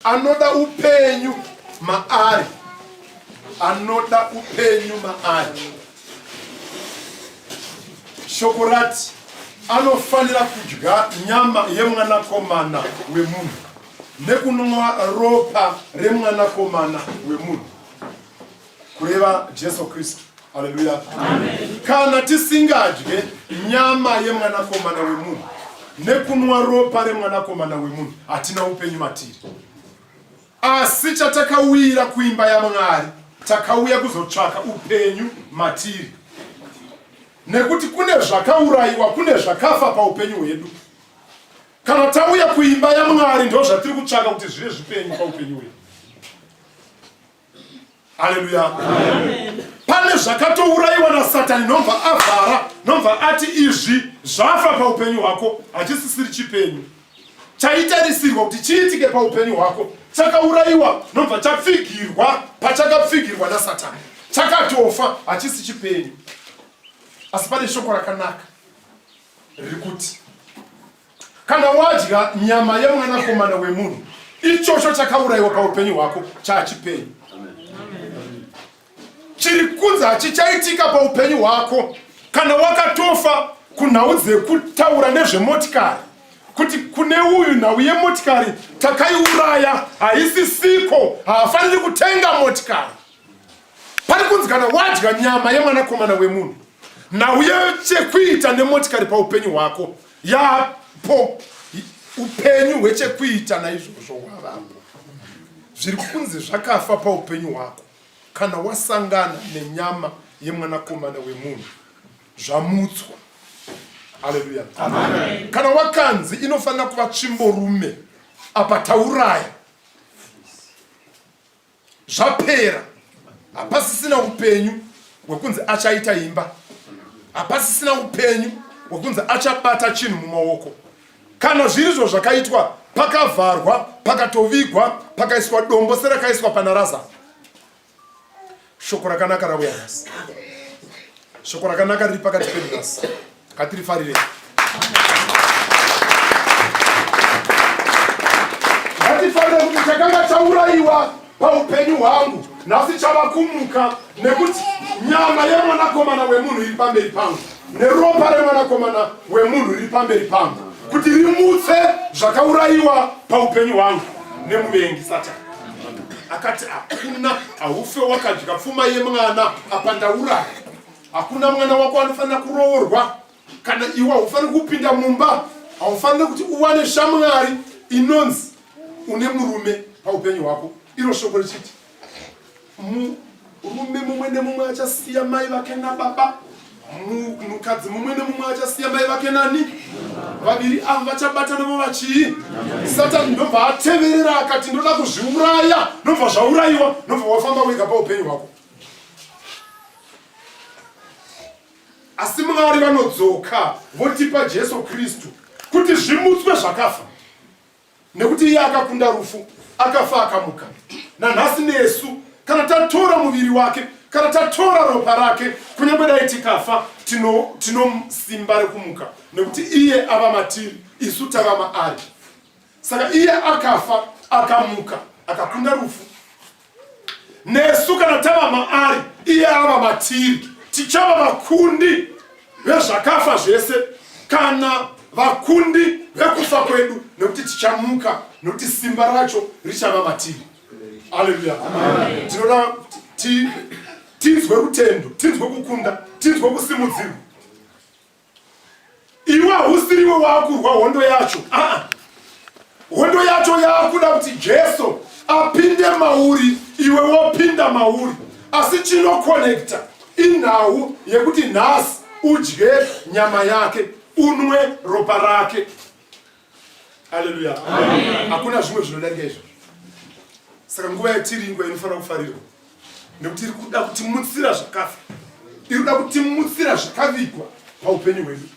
anoda upenyu maari, anoda upenyu maari. Shoko rati anofanira kudya nyama yemwanakomana wemunhu nekunwa ropa remwanakomana wemunhu, kureva Jesu Kristu. Haleluya. Amen. Kana tisingadye nyama yemwanakomana wemunhu nekunwa ropa remwanakomana wemunhu, hatina upenyu matiri. Asi chatakawira kuimba yaMwari, takauya kuzotsvaka upenyu matiri. Nekuti kune zvakaurayiwa, kune zvakafa paupenyu hwedu. Kana tauya kuimba yaMwari, ndo zvatiri kutsvaka kuti zvive zvipenyu paupenyu hwedu. Haleluya. Amen. Pane zvakatourayiwa naSatani, nomva avhara, nomva ati izvi zvafa paupenyu hwako, hachisisiri chipenyu. Chaitarisirwa kuti chiitike paupenyu hwako chakaurayiwa, nomva chapfigirwa pachakapfigirwa naSatani, chakatofa, hachisi chipenyu. Asi pane shoko rakanaka riri kuti kana wadya nyama yemwanakomana wemunhu, ichocho chakaurayiwa paupenyu hwako chachipenyu. Chiri kunze hachichaitika paupenyu hwako kana wakatofa kunhau dzekutaura nezvemotikari, kuti kune uyu nhau yemotikari takaiuraya, haisisiko, haafaniri kutenga motikari. Pari kunzi kana wadya nyama yemwanakomana wemunhu, nhau yechekuita nemotikari paupenyu hwako yapo, upenyu hwechekuita naizvozvo hwavapo. Zviri kunzi zvakafa paupenyu hwako kana wasangana nenyama yemwanakomana wemunhu, zvamutswa. Haleluya. Amen. Kana wakanzi inofanira kuva tsvimborume, apa tauraya, zvapera, hapasisina upenyu hwekunzi achaita imba, hapasisina upenyu hwekunzi achabata chinhu mumaoko. Kana zvirizvo zvakaitwa, pakavharwa, pakatovigwa, pakaiswa dombo serakaiswa pana Razaro. Shoko rakanaka rauya nhasi. Shoko rakanaka riri pakati pedu nhasi. Katirifarire. Ngatifarire kuti chakanga chaurayiwa paupenyu hwangu nhasi chava kumuka, nekuti nyama yemwanakomana wemunhu iri pamberi pangu, neropa remwanakomana wemunhu riri pamberi pangu, kuti rimutse zvakaurayiwa paupenyu hwangu nemuvengi Satani. Akati hakuna, haufe wakadya pfuma yemwana, apa ndauraya. Hakuna mwana wako anofanira kuroorwa, kana iwe haufaniri kupinda mumba, haufaniri kuti uwane shamwari inonzi une murume paupenyu hwako. Iro shoko richiti murume mumwe nemumwe achasiya mai vake nababa, mukadzi mumwe nemumwe achasiya mai vake nani, vaviri ava vachabatana vachii. Satani ndobva ateverera akati ndoda kuzviuraya, ndobva zvaurayiwa, ndobva wafamba wega paupenyu hwako. Asi Mwari vanodzoka votipa Jesu Kristu kuti zvimutswe zvakafa, nekuti iye akakunda rufu, akafa akamuka. Nanhasi nesu kana tatora muviri wake, kana tatora ropa rake, kunyange dai tikafa, tino simba rekumuka, nekuti iye ava matiri, isu tava maari. Saka iye akafa akamuka, akakunda rufu. Nesu kana tava maari, iye ava matiri, tichava vakundi vezvakafa zvese, kana vakundi vekufa kwedu, nekuti tichamuka, nekuti simba racho richava matiri. Haleluya. Tinoda tinzwe rutendo, tinzwe kukunda, tinzwe kusimudzirwa. Iwe hausiriwe wakurwa hondo yacho. Hondo yacho yakuda kuti Jesu apinde mauri, iwe wopinda mauri. Asi chinokonekta inhau yekuti nhasi udye nyama yake, unwe ropa rake. Haleluya. Hakuna zvimwe zvinodarika izvo. Saka nguva yatiri nguva inofanira kufarirwa, nekuti iri kuda kutimutsira zvakafa, iri kuda kutimutsira zvakavigwa paupenyu hwedu.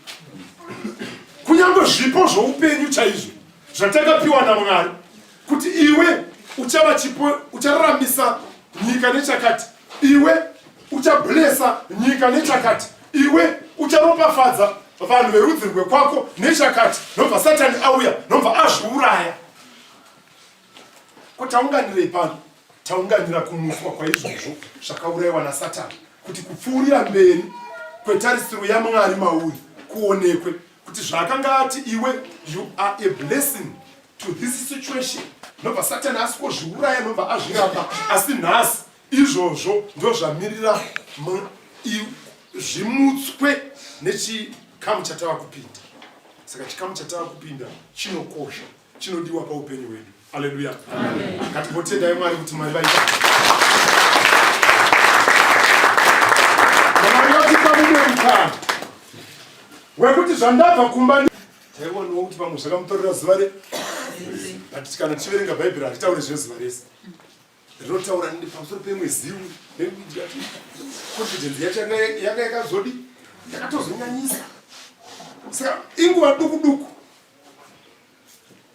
Kunyange zvipo zvoupenyu chaizvo zvatakapiwa naMwari, kuti iwe uchava chipo, uchararamisa nyika nechakati, iwe uchablesa nyika nechakati, iwe ucharopafadza vanhu verudzi rwekwako nechakati, nobva Satani auya, nobva azviuraya. ko taunganirei pano taunganira kumuswa kwaizvozvo zvakaurayiwa naSatani kuti kupfuurira mberi kwetarisiro yaMwari mauri kuonekwe kuti zvakanga ati iwe you are a blessing to this situation nobva Satani asikozviuraya nobva azviramba asi nhasi izvozvo ndo zvamirira zvimutswe nechikamu chatava kupinda. Saka chikamu chatava kupinda chinokosha, chinodiwa paupenyu hwedu. Haleluya. Ngatibotendai Mwari kuti Mwari vaita. Mwari vatipa mumwe mukana wekuti zvandabva kumba taionawo kuti pamwe zvakamutorera zuva but kana tichiverenga Bhaibheri haritaure zvezuva rese. Rinotaura pamusoro pemwezi confidence yacho yanga yakazodi yakatozonyanyisa. Saka inguva duku duku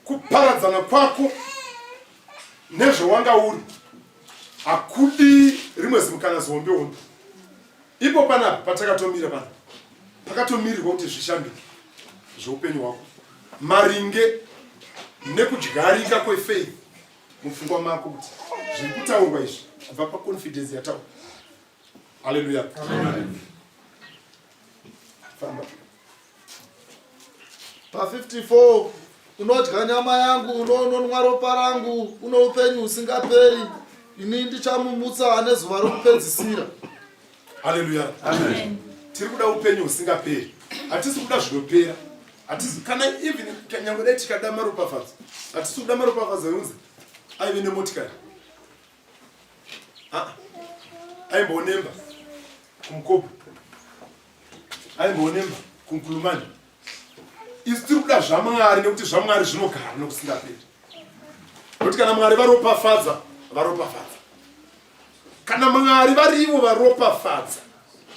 kuparadzana kwako nezvawanga uri hakudi rimwe zimukana zihombe hombe. Ipo panapa patakatomira pana pakatomirirwa kuti zvishambike zveupenyu hwako maringe nekudyarika kwefaith mupfungwa mako kuti zviri kutaurwa izvi kubva paconfidence yataura. Haleluya. Pa54 unodya nyama yangu, unonwa ropa rangu, uno upenyu husingaperi, ini ndichamumutsa ane zuva rokupedzisira. Haleluya. Amen. Tiri kuda upenyu husingaperi, hatisi kuda zvinopera. Hatisi kana even kanyange dai tikada maropafadzo, hatisi kuda maropafadzo yunzi aive nemotikari. Aimbonemba kumkopo, aimbonemba kumkulumani. Isi tiri kuda zvaMwari nekuti zvaMwari zvinogara nokusingaperi. Nokuti kana Mwari varopafadza, varopafadza. Kana Mwari varivo varopafadza,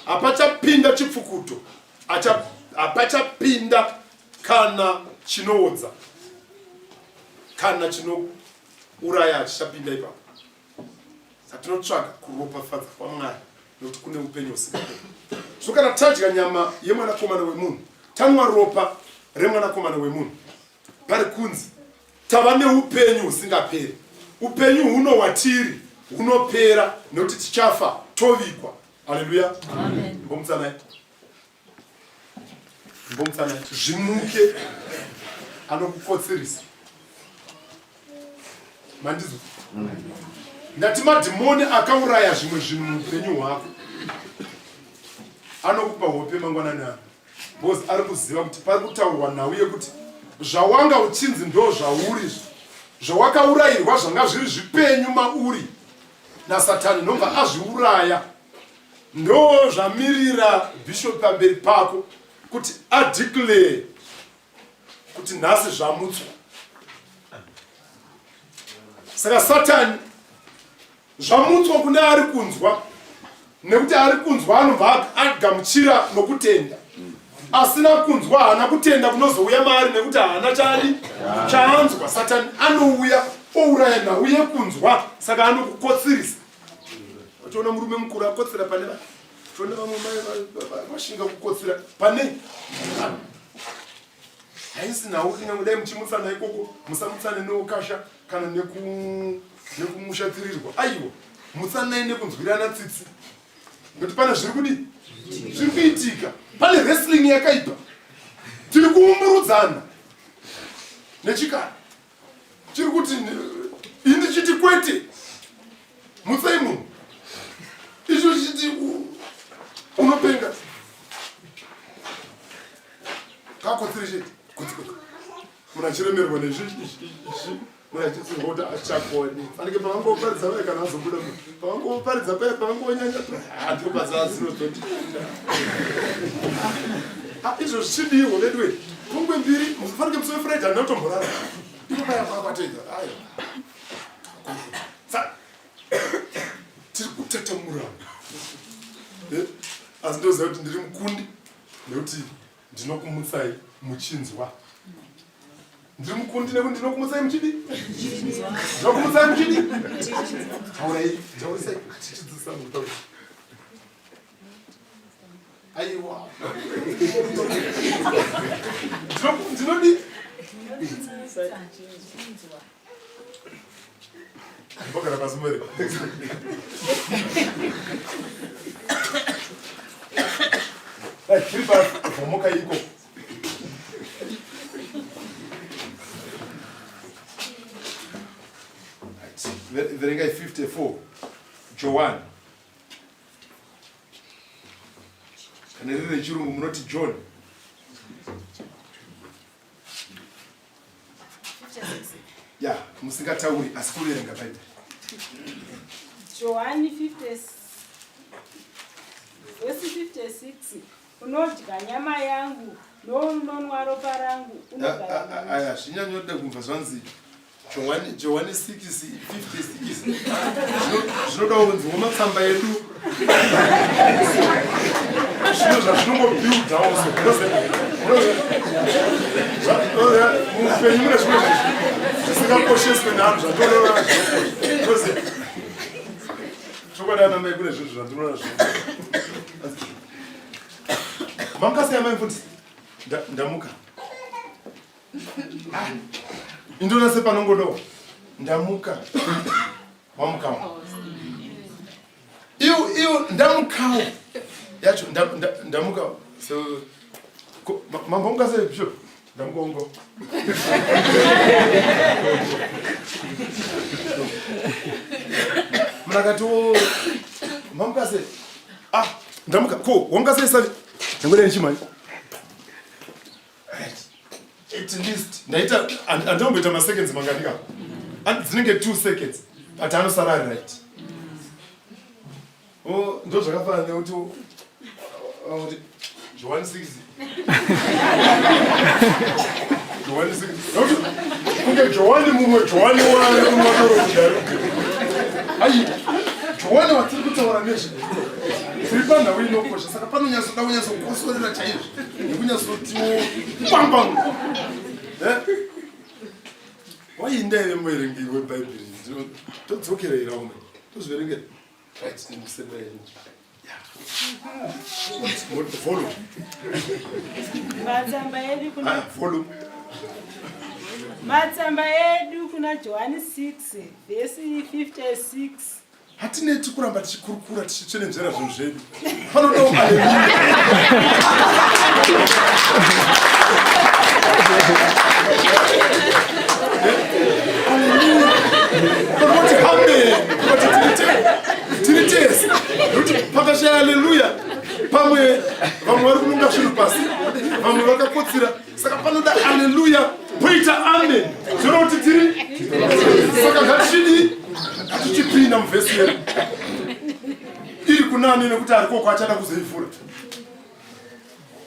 hapachapinda chipfukuto, hapachapinda kana chinoodza, kana chinouraya chichapinda ipapo. Saka tinotsvaga kuropafadza kwaMwari nokuti kune upenyu husingaperi. So kana tadya nyama yemwanakomana wemunhu, tanwa ropa remwanakomana wemunhu, pari kunzi tava neupenyu husingaperi. Upenyu huno hwatiri hunopera nokuti tichafa tovigwa. Haleluya. Amen. Mbomutsanai. Mbomutsanai. Zvimuke anokukotseresa. Mandizo. Ndati madhimoni akauraya zvimwe zvinhu muupenyu hwako anokupa hope mangwanani ano. Bozi ari kuziva kuti pari kutaurwa nhau yekuti zvawanga uchinzi ndo zvauri, zvawakaurayirwa zvanga zviri zvipenyu mauri naSatani nobva azviuraya, ndo zvamirira bishop pamberi pako kuti adeclare kuti nhasi zvamutswa. Saka Satani zvamutswa kune ari kunzwa, nekuti ari kunzwa anobva agamuchira nokutenda. Asina kunzwa haana kutenda kunozouya maari nekuti haana chaanzwa. Satani anouya ouraya nhau yekunzwa, saka anokukotseresa. Uchiona murume mukuru akotsera pane vanhu, uchiona vamwe vashinga kukotsera pane haisi nhau kunyange dai muchimutsana ikoko musamutsane neukasha kana nekumushatsirirwa. Aiwa, mutsanai nekunzwirana tsitsi, nokuti pane zviri kudi zviri kuitika. Pane wrestling yakaipa, tiri kuumburudzana nechikara chiri kuti ini chiti kwete mutsai munhu, icho chiti unopenga kakotsere chete kotsikoto. Munhu achiremerwa nezvizvi munhu achitsirwa kuti achakoni fanike pavangoparidza vai kana azobuda munhu pavangoparidza paya pavangonyanya handopazazinodzoti izvo zvichidiwa vedwe pungwe mbiri mufanike musi wefriday handinotomborara iko paya kwakatoedza aya tiri kutatamurana. Asi ndoziva kuti ndiri mukundi nekuti ndinokumutsai muchinzwa. Ndiri mukundi nekuti ndinokumutsai muchidi, ndinokumutsai muchidi. Taurai, taurisai tichidzidzisa mutauri. Aiwa. Ndinodi Mbogara pasumere. Tripa vomoka iko. Verenga 54. Joan. Kana riri chirungu munoti John. Yeah, musingatauri asi kuverenga Bible. Johani 50 verse 56. Unodya nyama yangu nonwa ropa rangu unogara. Aya, zvinyanyoda kumva zvanzi. Johani 6:56. Zvinoda kunzi mumatsamba edu. Zvino zvazvinongobuilda also. Muupenyu mune zvimwe zvisingakosheswe nevanhu zvatoreva zvose. Chokwadi ana mai kune zvinhu zvandinoona zvino. Mamukasiya mai mfuti. Ndamuka. Indona sepanongodo. Ndamuka. Wamukawo. Iyo ndamukawo. Yacho ndamukawo. So mambo mukasiya bishop. Ndamukongo. Mnakato mamukasiya. Ndamuka. Ko wamukasiya savi. Ngode nchimai. At least ndaita andamboita maseconds manganika dzinenge 2 seconds but anosara right. Ndo zvakafanana nekuti John 6 kunge John mumwe John wani mumadoro kudaro. Ai John watiri kutaura nezve tiri pandau inokosha saka panonyasoda kunyasokosorera chaizvo nekunyasotiwo pambam. Waindeve muverengi webhaibheri todzokerera umwe tozviverengera right nemusema yenyu. Follow. Matsamba edu kuna Johani 6 verse 56. Hatineti kuramba tichikurukura tichichenenzera zvinhu zvedu. Panodawo haleluya. Panoti amen. Tiri tese. Kuti pakashaya haleluya. Pamwe vamwe vari kunonga zvinhu pasi. Vamwe vakakotsira. Saka panoda haleluya. Poita amen. Zvinoti tiri. Saka ngatichidi. Tichipinda muvhesi yedu. Iri kunani nekuti ari koko achada kuzoivhura.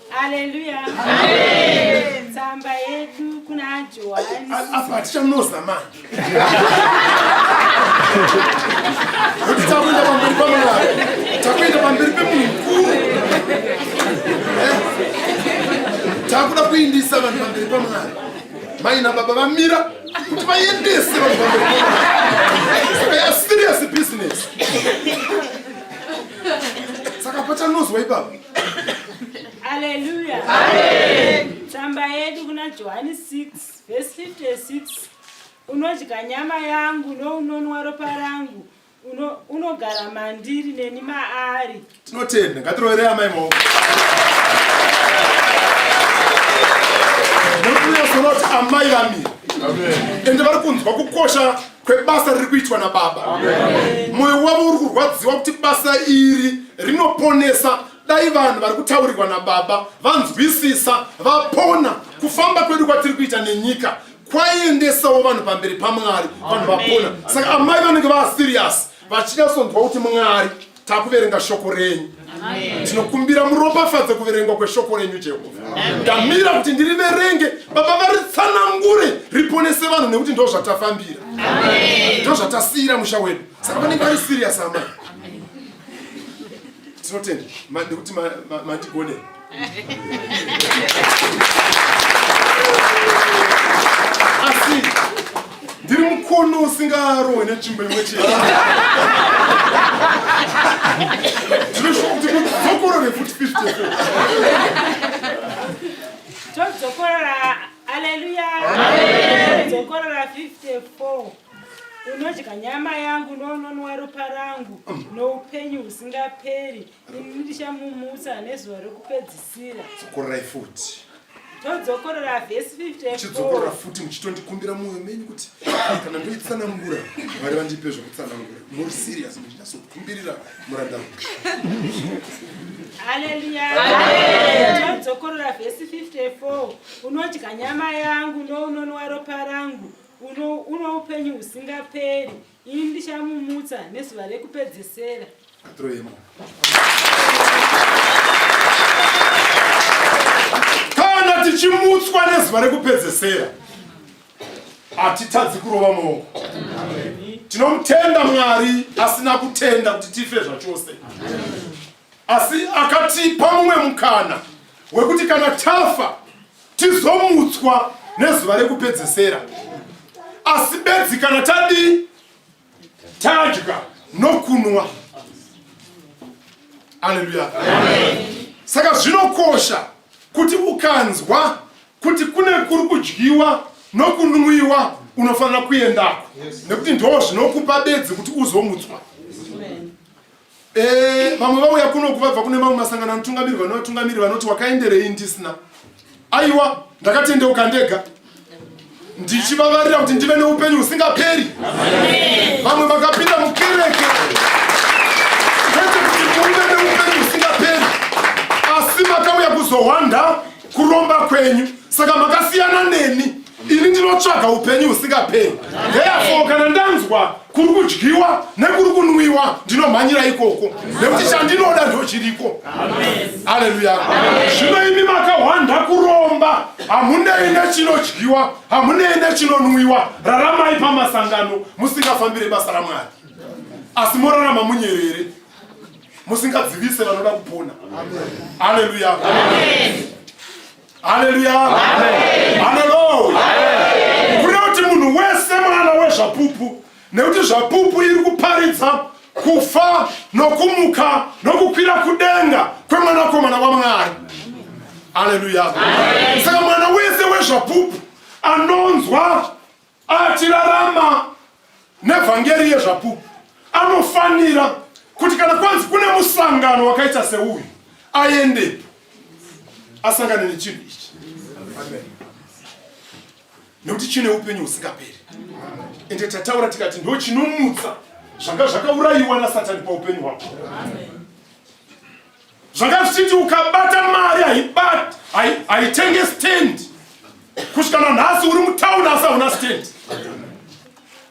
Haleluya. Amen. Tsamba yedu kuna Johani. Apa hatichanoza manje. Kuti takuenda pamberi paMwari. Takuenda pamberi pemunhu mukuru. Takuda kuindisa vanhu pamberi paMwari. Mai nababa vamira kuti vaendese vanhu pamberi paMwari. Saka ya serious business. Saka pachanozwa ipapo. Haleluya. Amen. Tsamba yedu kuna Johani 6 verse 56. Unodya nyama yangu nounonwa ropa rangu unogara mandiri neni maari. Tinotenda ngatiroverei amai maoko. Nokunyasoroti amai vamira. Ende vari kunzwa kukosha kwebasa riri kuitwa naBaba. Mwoyo wavo uri kurwadziwa kuti basa iri rinoponesa. Dai vanhu vari kutaurirwa naBaba vanzwisisa vapona kufamba kwedu kwatiri kuita nenyika kwaiendesawo vanhu pamberi paMwari vanhu vapona. Saka amai vanenge vaa serious vachinyasonzwa kuti Mwari takuverenga shoko renyu. Tinokumbira muropafadze kuverengwa kweshoko renyu Jehovha. Ndamira kuti ndiriverenge Baba varitsanangure riponese vanhu nekuti ndo zvatafambira. Ndo zvatasiyira musha wedu. Saka vanenge vari serious amai. Tinotenda ndikuti mandigone. Asi ndiri mukono usingarohwe netsvimbo imwe chete. Ndinoshuva kuti kudzokorore futi 54. Todzokorora. Haleluya. Todzokorora 54. unodya nyama yangu nounonwa ropa rangu noupenyu husingaperi. Ini ndichamumutsa nezuva rekupedzisira. Dzokorerai futi. Todzokorera vhesi 54. Chidzokorera futi muchitondikumbira mwoyo menyu kuti kana ndoitsanangura Mwari vandipe zvokutsanangura. Muri serious muchinatsokumbirira muranda wangu. Haleluya. Todzokorera vhesi 54. Unodya nyama yangu nounonwa ropa rangu uno upenyu husingaperi. Ini ndichamumutsa nezuva rekupedzisira. Atroyema. Kana tichimutswa nezuva rekupedzisira hatitadzi kurova maoko. Tinomutenda Mwari asina kutenda kuti tife zvachose. Asi akatipa mumwe mukana wekuti kana tafa tizomutswa nezuva rekupedzisira. Asi bedzi kana tadya nokunwa. Haleluya. Saka zvinokosha kuti ukanzwa kuti kune kuri kudyiwa nokunwiwa unofanira kuendako. Nekuti ndo zvinokupa bedzi kuti uzomutswa. Vamwe vauya kuno kubva kune mamwe masangano anotungamirwa novatungamiri vanoti wakaenderei ndisina. Aiwa, ndakatendeuka ndega. Ndichivavarira kuti ndive neupenyu husingaperi. Vamwe vakapinda mukereke kuti muve neupenyu husingaperi. Asi makauya kuzohwanda kuromba kwenyu. Saka makasiyana neni. Ini ndinotsvaga upenyu husingaperi. Therefore kana ndanzwa kuri kudyiwa nekuri kunwiwa ndinomhanyira ikoko. Nekuti chandinoda ndochiriko. Haleluya. Zvino imi makahwanda kuromba. Hamunei nechinodyiwa, hamunei nechinonwiwa. Raramai pamasangano musingafambire basa raMwari. Asi morarama munyerere. Musingadzivise vanoda kupona. Haleluya. Haleluya. Haleluya. Kuti munhu wese mwana wezvapupu. Nekuti zvapupu iri kuparidza kufa nokumuka nokukwira kudenga kwemwanakomana waMwari. Haleluya. Saka mwana wese wezvapupu anonzwa achirarama nevhangeri yezvapupu anofanira kuti kana kwanzi kune musangano wakaita seuyu aendepo asangane nechinhu ichi. Nekuti chine upenyu husingaperi. Ende tataura tikati ndo chinomutsa zvanga zvakaurayiwa naSatani paupenyu hwako. Zvanga zvichiti ukabata mari haitenge stand. Kusvikana nhasi uri mutauni asi hauna stand.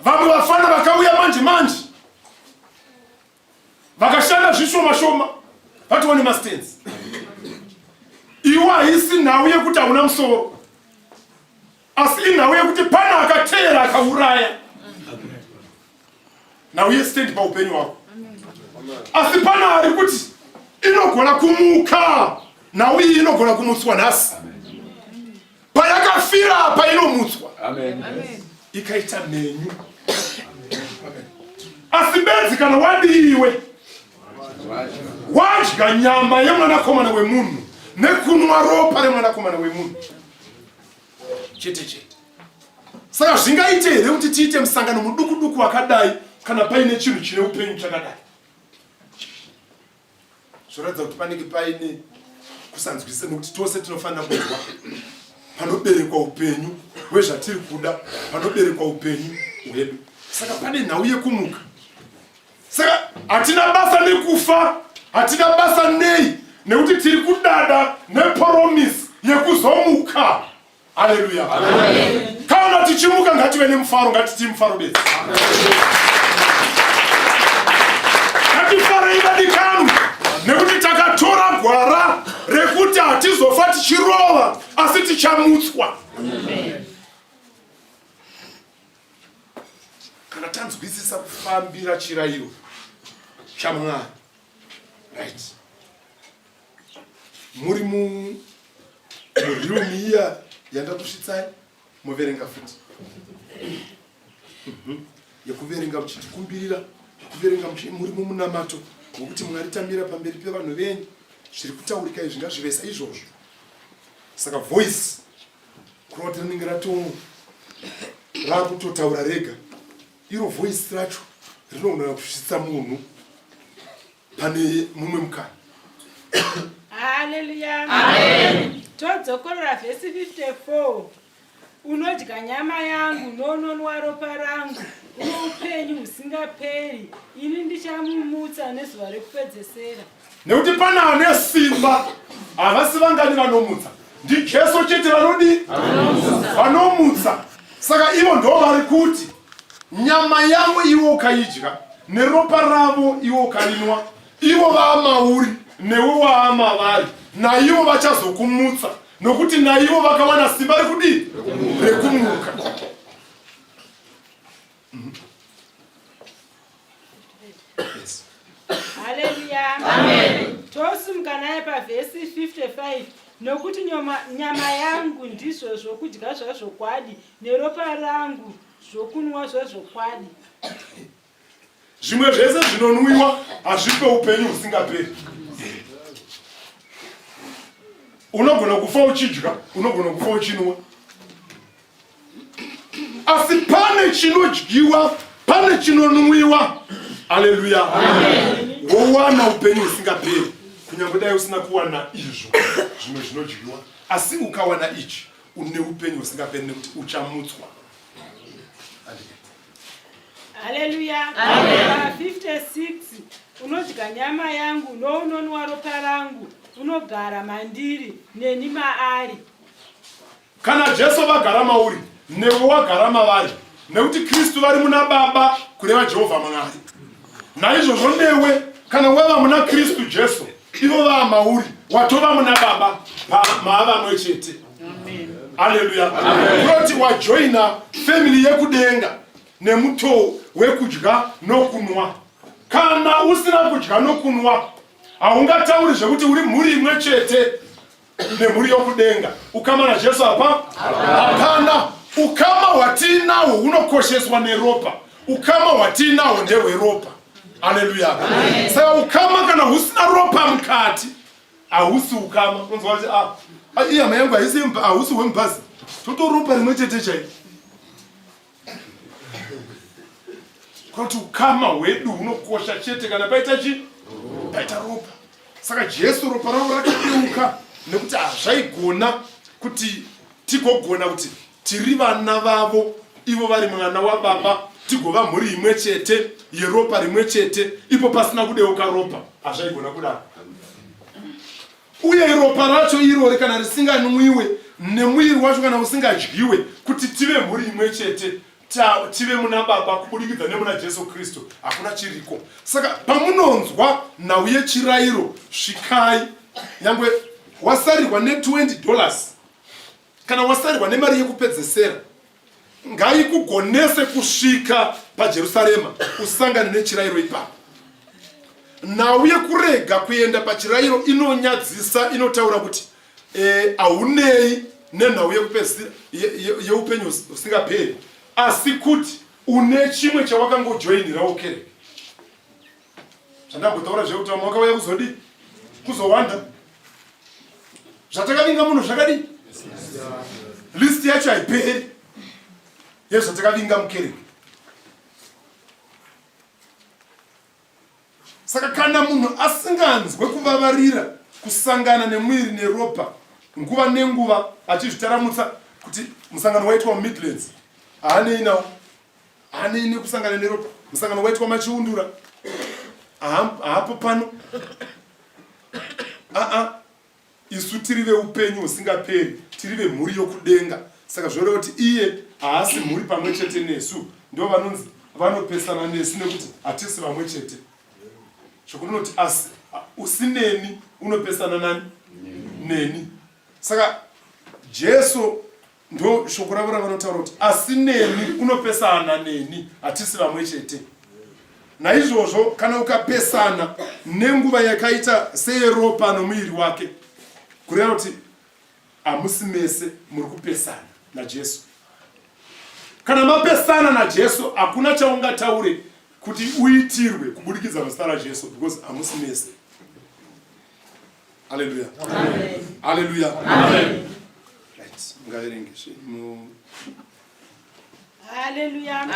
Vamwe vafana vakauya manje vakashanda zvishoma shoma vatione mastands. Iwe haisi nhau yekuti hauna musoro, asi inhau yekuti pana akateera akauraya. Nhau yestand paupenyu hwako. Asi pana ari kuti inogona kumuka. Nhau iyi inogona kumutswa nhasi. Payakafira apa inomutswa. Ikaita menyu. Asi bedzi kana wadiwe wadya nyama yemwanakomana wemunhu nekunwa ropa remwanakomana wemunhu chete. Saka zvingaite here kuti tiite musangano muduku wakadai kana paine chinhu chine upenyu chakadai? Zvoratidza kuti panenge paine kusanzwisisa, nekuti tose tinofanira kunzwa panoberekwa upenyu hwezvatiri kuda, panoberekwa upenyu hwedu. Saka pane nhau yekumuka. Saka hatina basa nekufa, hatina basa nei, nekuti tiri kudada nepromisi yekuzomuka. Haleluya. Kana tichimuka ngative nemufaro, ngatiti mufaro bedzi. Ngatifarei vadikani, nekuti takatora gwara rekuti hatizofa tichirova asi tichamutswa. Kana tanzwisisa kufambira chirayiro chaMwari, right, muri muroom iya yandakusvitsai muverenga futi yekuverenga muchitikumbirira, kuverenga muri mumunamato wokuti Mwari tamira pamberi pevanhu venyu, zviri kutaurika izvi ngazvivesa izvozvo. Saka voice kuroti rinenge rakutotaura rega iro voisi racho rinogona kusvitsa munhu pane mumwe mukana. Haleluya. Todzokorera vhesi 54. Unodya nyama yangu nononwa ropa rangu, uno upenyu husingaperi, ini ndichamumutsa nezuva rekupedzesera. Nekuti pana ane simba havasi vangani vanomutsa, ndiJesu chete vanodi vanomutsa. Saka ivo ndo vari kuti nyama yavo ivo ukaidya neropa ravo ivo ukarinwa, ivo vaamauri newe waamavari, naivo vachazokumutsa nokuti naivo vakawana simba rekudi rekumuka. Haleluya. Tosumuka naye pavhesi 55. Nokuti nyama yangu ndizvo zvokudya zvazvokwadi, neropa rangu zvokunwa zvazvokwadi. Zvimwe zvese zvinonwiwa hazvipe upenyu husingaperi. Unogona kufa uchidya, unogona kufa uchinwa. Asi pane chinodyiwa, pane chinonwiwa. Haleluya. Wowana upenyu husingaperi. Kunyange dai usina kuwana izvo zvimwe zvinodyiwa, asi ukawana ichi une upenyu husingaperi nekuti uchamutswa. Haleluya. 56. Unodya nyama yangu nounonwa ropa rangu, unogara mandiri neni maari. Kana Jesu vagara mauri, newe wagara mavari, nekuti Kristu vari muna Baba kureva Jehovha Mwari. Naizvozvo newe kana wava muna Kristu Jesu, ivo vava mauri, watova muna Baba maavamwe chete. Haleluya. Kuti wajoina family yekudenga nemutoo wekudya nokunwa. Kana usina kudya nokunwa, haungatauri zvekuti uri mhuri imwe chete nemhuri yokudenga. Ukama naJesu apa? Hapana. Ukama hwatinawo hunokosheswa neropa. Ukama hwatinawo ndehweropa. Haleluya. Saka ukama kana husina ropa mukati, hausi ukama. Unzwa kuti ihama yangu hausi hwemubhazi, totoropa rimwe chete chai. Kuti ukama hwedu hunokosha chete kana paita chi? Paita ropa. Saka Jesu ropa ravo rakadeuka nekuti hazvaigona kuti tigogona kuti tiri vana vavo, ivo vari mwana waBaba, tigova mhuri imwe chete yeropa rimwe chete, ipo pasina kudeuka ropa. Hazvaigona kudaro. Uye ropa racho irori kana risinganwiwe nemwiri wacho kana usingadyiwe, kuti tive mhuri imwe chete, tive muna Baba kubudikidza nemuna Jesu Kristu, hakuna chiriko. Saka pamunonzwa nhau yechirayiro, svikai. Nyangwe wasarirwa $20 kana wasarirwa nemari yekupedzesera, ngaikugonese kusvika paJerusarema usangane nechirayiro ipapo. Nhau yekurega kuenda pachirayiro inonyadzisa, inotaura kuti haunei nenhau yekupedzisira yeupenyu husingaperi, asi kuti une chimwe chawakangojoinirawo kereke. Zvandagotaura zvekuti vamwe vakauya kuzodi kuzowanda. Zvatakavinga munhu zvakadi, list yacho haiperi yezvatakavinga mukereke. Saka kana munhu asinganzwe kuvavarira kusangana nemwiri neropa nguva nenguva achizvitaramutsa kuti musangano waitwa muMidlands haanei nawo, haanei nekusangana neropa. Musangano waitwa Machiundura haapo pano. Isu tiri veupenyu husingaperi, tiri vemhuri yokudenga. Saka zvoreva kuti iye haasi mhuri pamwe chete nesu, ndo vanonzi vanopesana nesu nekuti hatisi vamwe chete. Chokunoti asi usineni unopesana nani? Neni. Saka Jesu ndo shoko ravo ravanotaura kuti asineni unopesana neni, hatisi vamwe chete. Naizvozvo kana ukapesana nenguva yakaita seyeropa nomuviri wake, kureva kuti hamusi mese muri kupesana naJesu. Kana mapesana naJesu, hakuna chaungataure kuti uitirwe kubudikidza muzita raJesu, because hamusi mese. Haleluya. Haleluya. Right. Ngaverenge. Haleluya.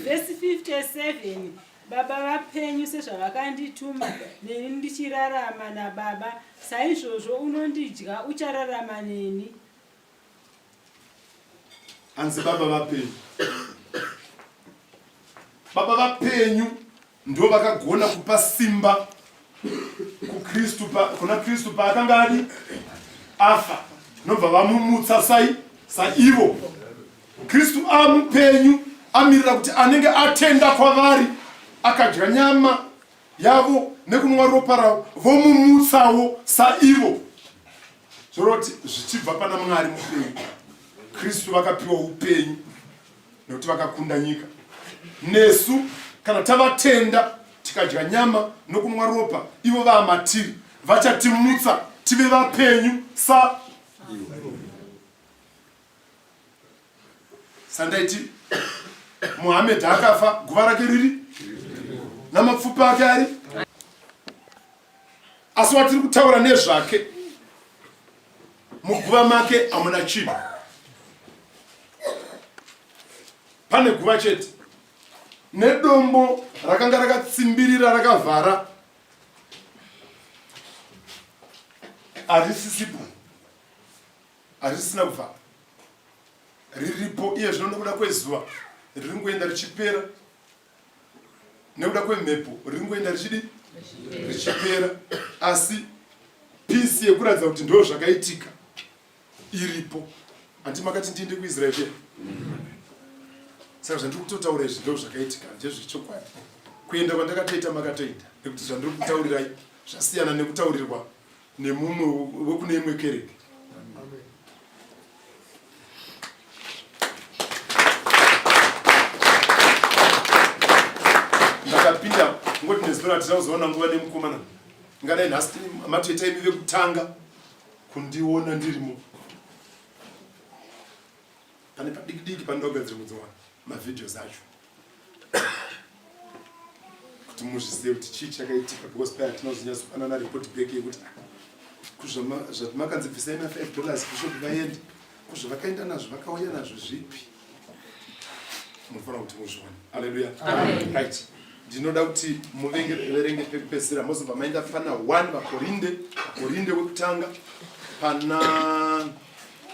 Verse 57. Baba vapenyu sezvavakandituma neni ndichirarama naBaba, saizvozvo unondidya uchararama neni. Anzi baba vapenyu. Baba vapenyu ndo vakagona kupa simba kuna Kristu paakanga ari afa. Nobva vamumutsa saivo. Kristu amupenyu amirira kuti anenge atenda kwavari akadya nyama yavo nekunwa ropa ravo vomumutsawo saivo. Zvoroti zvichibva pana Mwari mupenyu. Kristu vakapiwa upenyu nekuti vakakunda nyika. Nesu kana tavatenda tikadya nyama nokunwa ropa, ivo vaamatiri vachatimutsa tive vapenyu saivo. Sandaiti Muhammad akafa, guva rake riri namapfupa ake ari. Asi watiri kutaura nezvake muguva make hamuna chinhu. Pane guva chete nedombo rakanga rakatsimbirira rakavhara harisisina kuvhara, riripo iye zvino nekuda kwezuva riri ngoenda richipera, nekuda kwemhepo riri ngoenda richipera, asi pisi yekuratidza kuti ndo zvakaitika iripo. Handi makati ndiende kuIsraeri? Saka zvandiri kutotaura izvi ndo zvakaitika, ndezvechokwadi. Kuenda kwandakatoita makatoita, nekuti zvandiri kutaurirai zvasiyana nekutaurirwa nemumwe wekune imwe kereke. Ndakapinda ngoti nezora tinozoona nguva nemukomana. Ngadai nhasi matoita imi vekutanga kundiona ndirimo. Pane padiki pandogadzira kudziwana mavideos acho. Kuti muzvizive kuti chii chakaitika, because paya tinozonyatsopanana report back yekuti zvatimakanzibvisai $5 bishop vaende, kuzvavakaenda nazvo vakauya nazvo zvipi. Munofanira kuti muzvione. Haleluya. Right. Ndinoda kuti muverenge pekupedzisira mozobva maenda pana 1 Vakorinde wekutanga pana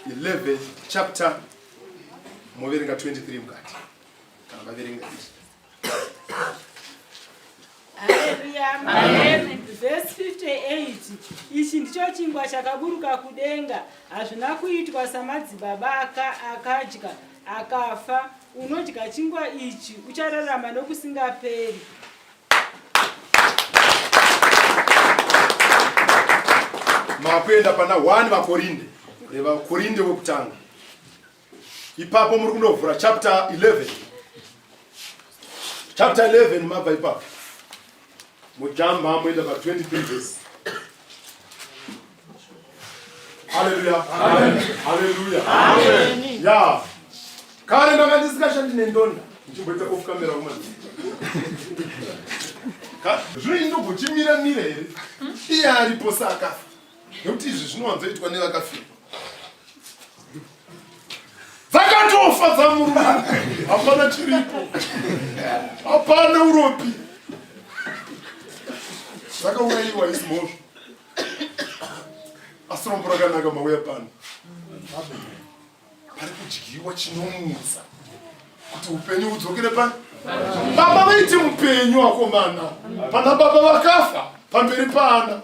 11 chapter muverenga 23 mukati kana vaverenga izvi. Haleluya. Verse 58. Ichi ndicho chingwa chakaburuka kudenga, hazvina kuitwa samadzibaba akadya akafa. Unodya chingwa ichi uchararama nokusingaperi. Makuenda pana 1 Vakorinde wekutanga. Ipapo muri kundovhura chapter 11. Chapter 11 mabva ipapo. Mujamba moenda pa 23 verse. Hallelujah. Hallelujah. Amen. Ya. Kare ndanga ndisikashandi nendonda. Ndichimboita off camera kumana. Zvino ndogochimira here. Iye aripo saka. Nekuti izvi zvinowanzoitwa nevakafira. Dzakatofa dzamurume. Hapana chiripo. Hapana uropi. Zvakaurayiwa izimozvo. Asi rombo rakanaka mauya pano. Pari kudyiwa chinomutsa kuti upenyu hudzokere pano. Baba vaiti mupenyu wakomana. Pana baba vakafa pamberi paana.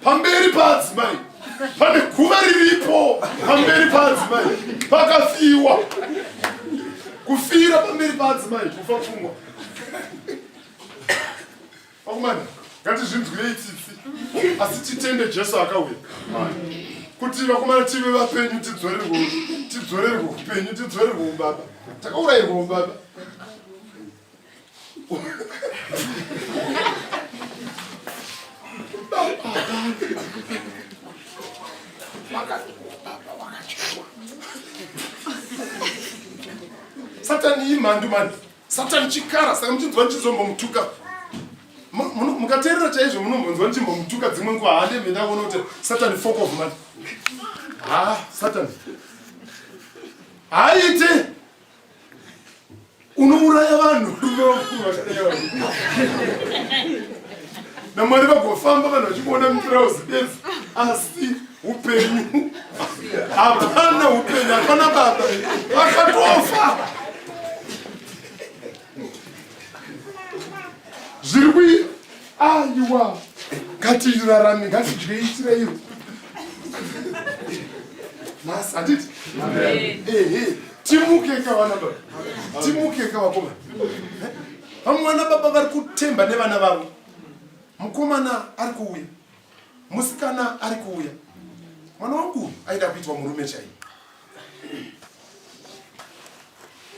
Pamberi paadzimai. Pane guva riripo pamberi paadzimai. Pakafiwa. Kufira pamberi paadzimai kufa pfungwa. Wakomana, ngatizvinzwirei tsitsi. Asi titende Jesu akauya. Kuti vakomana tive vapenyu tidzorerwe upenyu, tidzorerwe ubaba. Takaurayirwa ubaba. Satani imhandu mani. Satani chikara, saka muchinzwa ndichizombomutuka. Mukateerera chaizvo munombonzwa ndichimbomutuka dzimwe nguva. Hande mendaona kuti Satani folk of man. Satani. Haite unouraya vanhu namwari vagofamba vanhu vachikuona mutirauzi bedzi asi upenyu hapana upenyu hapana baba vakatofa zviri kuita aiwa ngatirarame ngatidyeitira iro nhasi handiti timukeka vana baba timukeka vakomana vamwe vana baba vari kutemba nevana vavo mukomana ari kuuya musikana ari kuuya mwana wangu aida kuitwa murume chai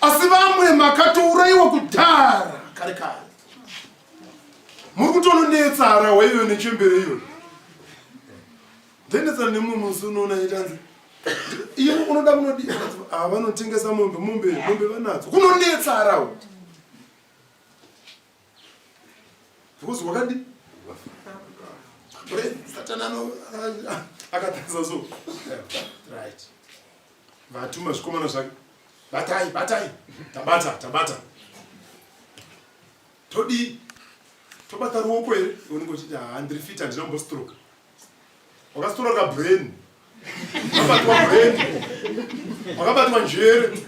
asi vamwe makatourayiwa kudhara kare kare muri kutononetsara waiyo nechembere iyo ndendetsara nemumwe musi unoona itanzi iyo unoda kunodi vanotengesa mombe vanadzo kunonetsarawo because wakadi satana akatarisa so right vatuma zvikomana zvake batai tabata todi tobata ruoko here unenge uchiti handiri fit handinambostroka wakastroka brain wakabatwa brain wakabatwa njere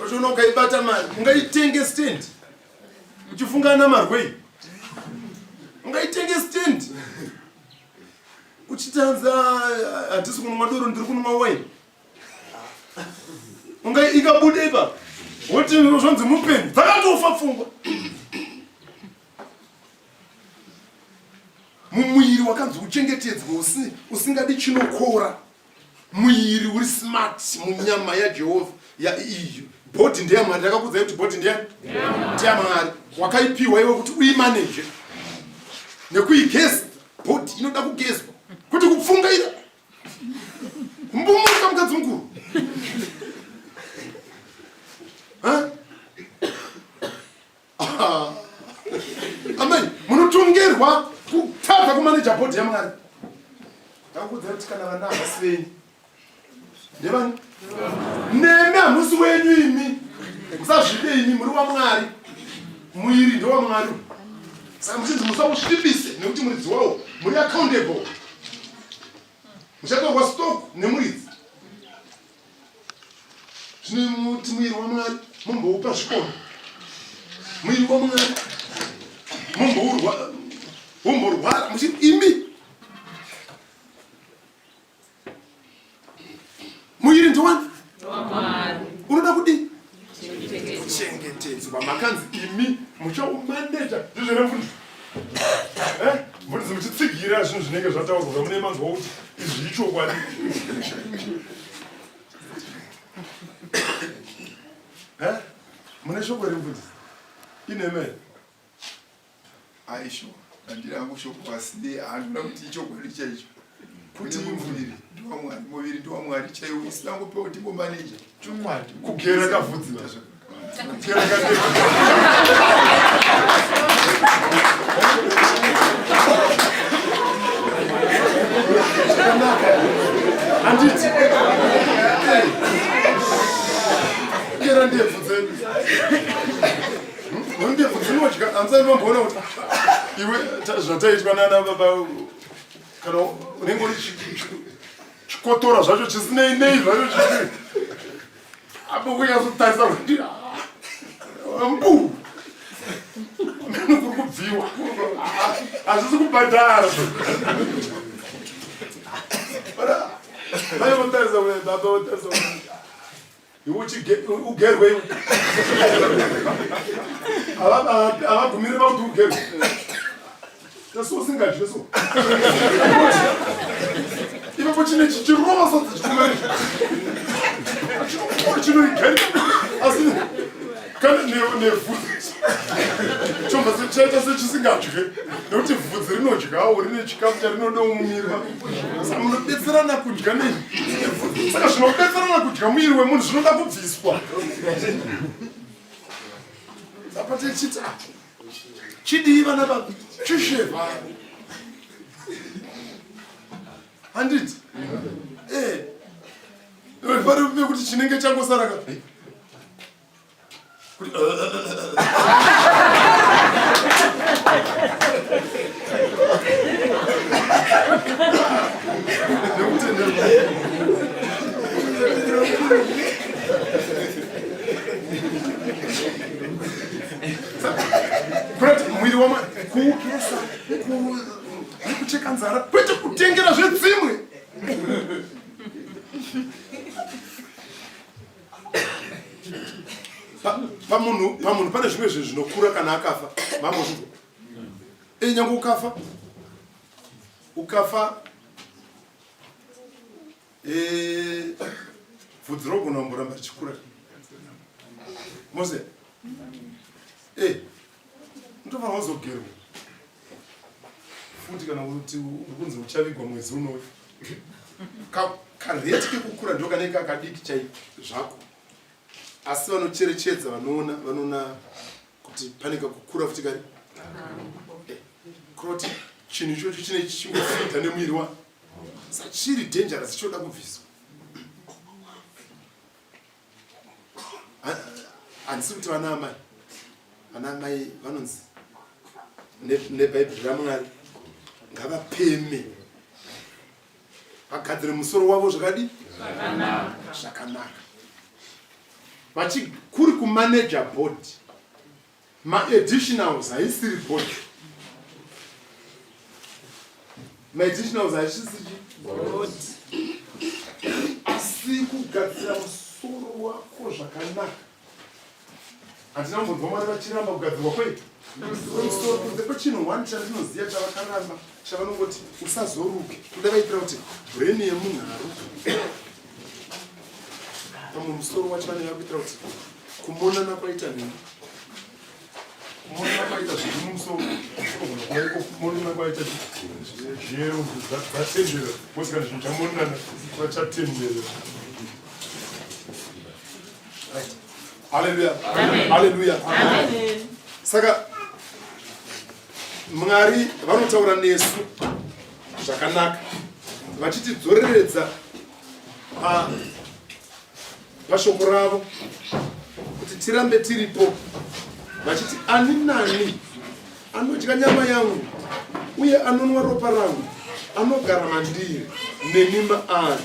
ochiona ukaibata mari ungaitenge stand uchifungana namarwei ungaitenge stand uchitanza handisi kunwa doro ndiri kunwa waini ikabude ipa woti zvonzi mupenyu dzakatofa pfungwa mumwiri wakanzi uchengetedzwa usingadi chinokora mwiri uri smart munyama yajehovha iyo bhodhi ndeyamwari ndakakudzai kuti bhodhi ndeyamwari wakaipiwa iwe kuti uimaneje nekuigeza bhodhi inoda kugezwa kuti kupfungaira mbumuka mukadzi mukuru amen munotongerwa kutadza kumaneja bhodhi yamwari ndakakudzai kuti kana vana havasi venyu ndevani nemi hamusi wenyu imi musazvide imi muri wamwari mwiri ndewamwari saka muchinzi musausvibise nekuti muridzi wawo muri accountable muchatorwa stock nemuridzi zvine muti mwiri wamwari mumboupa zvikomo mwiri wamwari mumborwara muchiti imi mwiri ndowani unoda kudi kuchengetedzwa makanzi imi muchaumaneja ndizverefundi mudzi muchitsigira zvinhu zvinenge zvataurwa mune manzwa kuti izvi ichokwadi mune shoko remvudzi inemere aisho handirangu shoko asi handina kuti ichokwadi chaicho kuti muviri ndiwamwari muviri ndiwamwari chaiwo isinangopewa kuti imbomaneja chokwadi kugera kavhudzina handiti kugera ndebvudzeni ndebvudzinodya hamusai mamboona kuti iwe zvataitwa nana baba kana unenge uri chikotora zvacho chisinei nei zvacho chii apo kunyazotarisa kuti mbu mene kuri kubviwa hazvisi kubhadhara vai votarisa baba votarisa iwe ugerwe havagumire vakuti ugerwe so usingadye so ipapo chine chichirova sodzi chinoigari asi kana nevhudzi chomba chaita sechisingadye nekuti vhudzi rinodyawo rine chikafu charinodawo mumiri saka munodetserana kudya nevhudzi saka zvinodetserana kudya muviri wemunhu zvinoda kubviswa apate chiti chidii vana baba chisheva handiti pari kuti chinenge changosaraka kuti kurati mwiri wama kuugesa kucheka nzara kwete kutengera zvedzimwe. Pamunhu pane zvimwe zvinhu zvinokura kana akafa. Mamozvo nyange ukafa bvudzi rogona kumboramba richikura. Mose unofanira kuzogerwa futi kana kuti ukunzi uchavigwa mwedzi unouyu. Kareti kekukura ndo kanenge kakadiki chaiko zvako, asi vanocherechedza vanoona kuti pane kakukura futi kari kuroti chinhu ichocho chine chingofita nemwiri wa sachiri dangerous choda kubviswa. Handisi kuti vana amai vanonzi nebhaibheri raMwari ngavapeme vagadzire musoro wavo zvakadi zvakanaka vachikuri kumanager board. Maadditionals haisiri board, maadditionals haisiri board, asi kugadzira musoro wako zvakanaka. Handina kumbonzwa Mwari vachiramba kugadzirwa kwetu musoro kunze kwechinhu wani chandinoziva chavakaramba chavanongoti usazoruke. Kuda vaitira kuti brain yemunhu haruke pamwe musoro wacho vanenge vakuitira kuti kumonana kwaita nini, kumonana kwaita zviri mumusoro kumonana kwaita zvero dzatendera mosikana zvinhu chamonana kwachatendera. Haleluya, haleluya. Saka Mwari vanotaura nesu zvakanaka vachitidzoreredza pashoko ravo kuti tirambe tiripo, vachiti ani nani anodya nyama yangu uye anonwa ropa rangu anogara mandiri neni maari,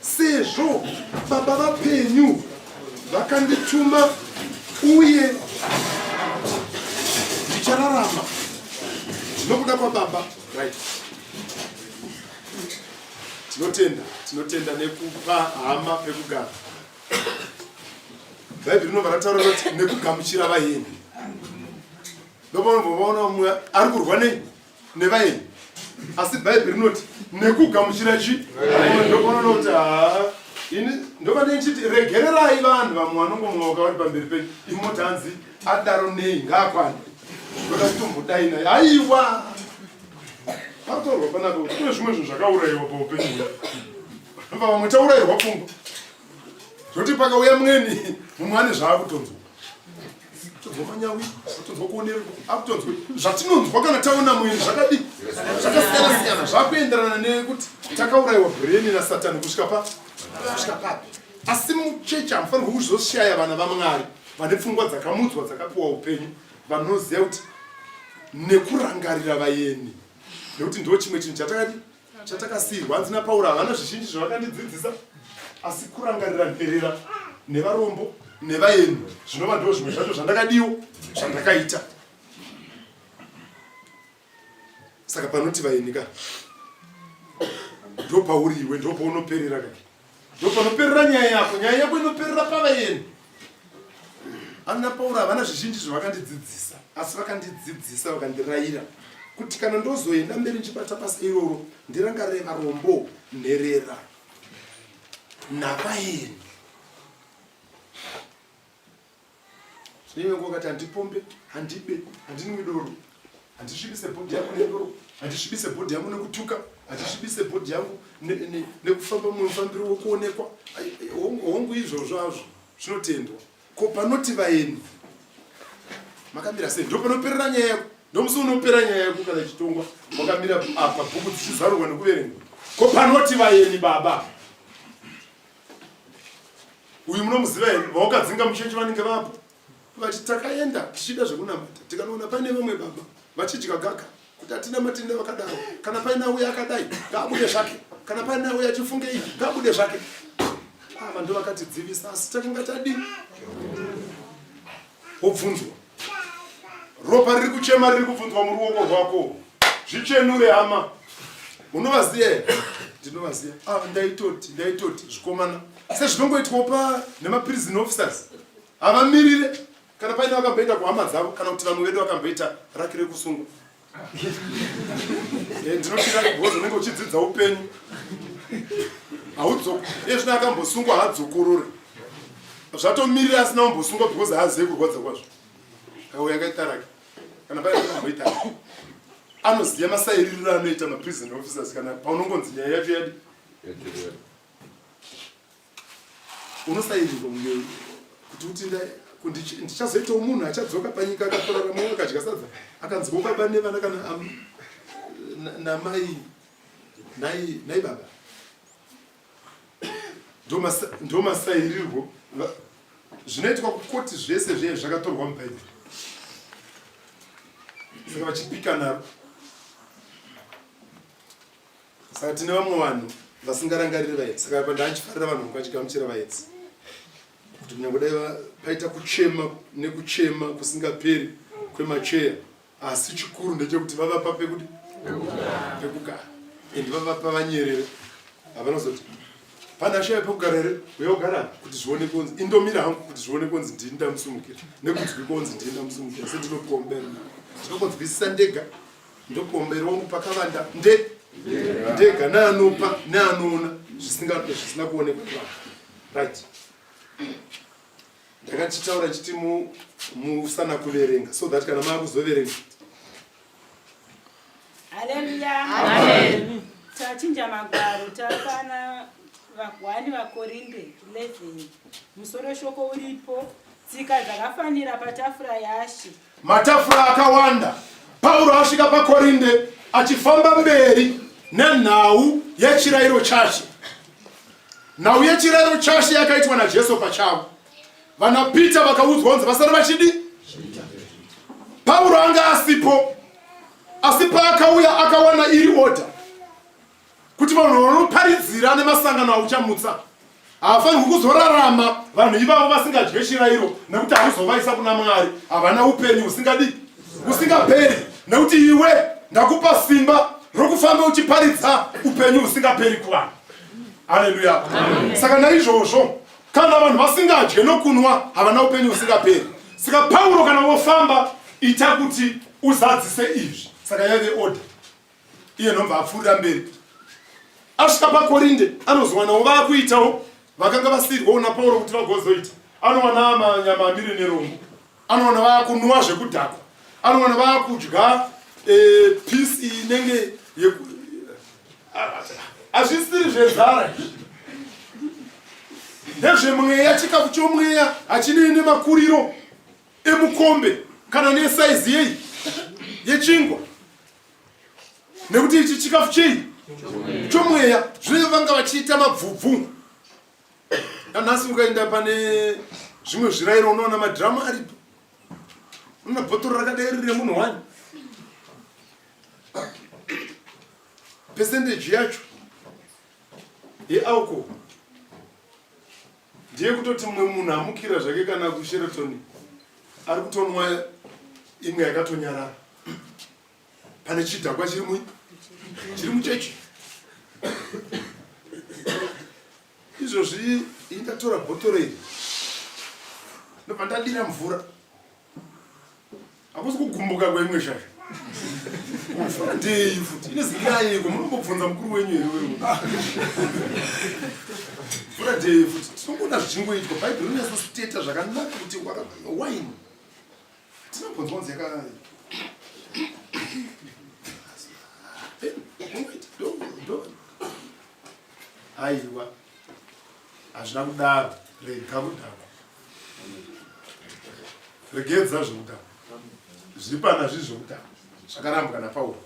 sezvo baba vapenyu vakandituma uye ndichararama nokuda kwababa. Right. Tinotenda nekupa hama pekugara. Bhaibheri rinobva rataura kuti nekugamuchira vaeni. Ndopaona mumwe ari kurwa nevaeni, asi Bhaibheri rinoti nekugamuchira chi. Ndopaona kuti ini ndobva ndichiti regererai vanhu vamwe vanongomwoka vari pamberi penyu. Imoti hanzi adaro nei ngaakwane ndoda kutombodai naye. Aiwa patorwa panapa kuti kune zvimwe zvinhu zvakaurayiwa paupenyu ndobva vamwe taurayirwa pfungwa zvoti pakauya mweni mumwe ane zvaakutonzwa kutonzwa manyawi kutonzwa kuonerwa akutonzwa zvatinonzwa kana taona mwiri zvakadi zvakasiyana siyana zvakuenderana nekuti takaurayiwa bhureni nasatani kusvika papi. Asi muchechi hamufanirwa kuzoshaya vana vaMwari vane pfungwa dzakamudzwa dzakapiwa upenyu, vanoziva kuti nekurangarira vaeni, nekuti ndo chimwe chinhu chatakasiyirwa. Hanzi naPauro havana zvizhinji zvavakandidzidzisa, asi kurangarira nherera nevarombo nevaeni zvinova ndo zvimwe zvacho zvandakadiwo zvandakaita. Saka panoti vaeni ka ndo pauriwe, ndo paunoperera kake, ndo panoperera nyaya yako inoperera pavaeni. Ana Pauro havana zvizhinji zvavakandidzidzisa, asi vakandidzidzisa vakandirayira kuti kana ndozoenda mberi nchibata basa iroro ndirangarire varombo, nherera navaeni. Zvimwe ngokati handipombe, handibe, handinwi doro, handisvibise bhodhi yangu nedoro, handisvibise bhodhi yangu nekutuka, handisvibise bhodhi yangu nekufamba mumufambiro wokuonekwa. Hongu izvozvo hazvo zvinotendwa. Ko panoti vaeni makamira sei? Ndo panoperera nyaya yako, ndo musi unopera nyaya yako kana chitongwa wakamira apa bhuku dzichizarurwa nekuverengwa. Ko panoti vaeni baba uyu munomuziva here vaukadzinga musheche vanenge vapo vati takaenda tichida zvekunamata tikanoona paine vamwe baba vachidya gaga kuti hatina matenda vakadaro kana paina uya akadai ngaabude zvake kana paina uya achifunge iyi ngaabude zvake vantu vakatidzivisa asi takanga tadini wobvunzwa ropa riri kuchema riri kubvunzwa muruoko rwako zvichenure hama unovaziya here ndinovaziya ndaitoti zvikomana sezvinongoitwa nemaprison officers havamirire kana paine vakamboita kuhama dzavo kana kuti vamwe vedu vakamboita rakire kusungwa ndinotira kuboza unenge uchidzidza upenyu ezvino akambosungwa haadzokorore zvatomirira asina kumbosungwa because haazive kurwadza kwazvo kauya akaita rake kana paine vakamboita anoziva masaiririro anoita maprison officers kana paunongonzi nyaya yacho yadi unosairirwa kuti ndichazoitawo munhu achadzoka panyika akatorara mumwe akadya sadza akanzi baba nevana kana namai nai baba ndo masairirwo zvinoitwa kukoti zvese zviye zvakatorwa mubhaibheri saka vachipika naro saka tine vamwe vanhu vasingarangariri vaedzi saka pa ndachifarira vanhu vakachikamuchira vaedzi kuti kunyange dai paita kuchema nekuchema kusingaperi kwemacheya asi chikuru ndechekuti vavapa pekuti pekugara endi vavapa vanyerere havanozoti pana shaya pekugara here uyogara kuti zvione konzi indomira hangu kuti zvione konzi ndini ndamusumukira nekunzwi konzi ndini ndamusumukira sendinopiwa mubero ndinokonzwisisa ndega ndopiwa mubero wangu pakavanda ndega neanopa neanoona zvisina kuonekwa right ndakachitaura chiti musana kuverenga so that kana maakuzoverenga haleluya tachinja magwaro tafana vagwani vakorinde 11 musoro shoko uripo tsika dzakafanira patafura yaShe matafura akawanda Pauro asvika pakorinde achifamba mberi nenhau yechirayiro chaShe nhau yechirayiro chaShe yakaitwa naJesu pachavo vana Pita vakaudzwa kunzi vasari vachidi Pauro anga asipo asi paakauya akawana iri order kuti vanhu vanoparidzira nemasangano auchamutsa havafanirwi kuzorarama vanhu ivavo vasingadye chirayiro nekuti hauzovaisa kuna Mwari havana upenyu usingaperi nekuti iwe ndakupa simba rokufamba uchiparidza upenyu usingaperi kuvanhu. Haleluya. Saka naizvozvo kana vanhu vasingadye nokunwa havana upenyu usingaperi. Saka Pauro kana wofamba ita kuti uzadzise izvi. Saka yave order. Iye nomba apfuurira mberi. Asvika paKorinde anozwana vakuitawo vakanga vasirwawo naPauro kuti vagozoita. Anowana manyama amire nerombo. Anowana vakunwa zvekudhakwa. Anowana vakudya peace inenge azvisiri zvezara. Ndezvemweya chikafu chomweya hachinei makuriro emukombe kana nesaizi yei yechingwa. Nekuti ichi chikafu chei chomweya zvino vanga vachiita mabvubvu. Nhasi ukaenda pane zvimwe zvirayiro unoona madhirama aripo. Una bhotoro rakadai riri remunhu wani. Percentage yacho yealcohol ndiye kutoti mumwe munhu amukira zvake kana kuSheraton ari kutonwa imwe yakatonyarara pane chidhakwa chiri muchechi. Izvozvi indatora bhotoro iri ndobva ndadira mvura hakusi kugumbuka kweimwe shasha. Mvura ndei futi inezingirayiko munombobvunza mukuru wenyu here wewe. Mvura ndei futi tinongona zvichingoitwa bhaibheri rinazositeta zvakanaka kuti waini tinobvunzwa kunzi yaka aiwa hazvina kudaro. Rega kudaro, regedza zveutano zviri pana zviri zveutano zvakarambwa naPauro.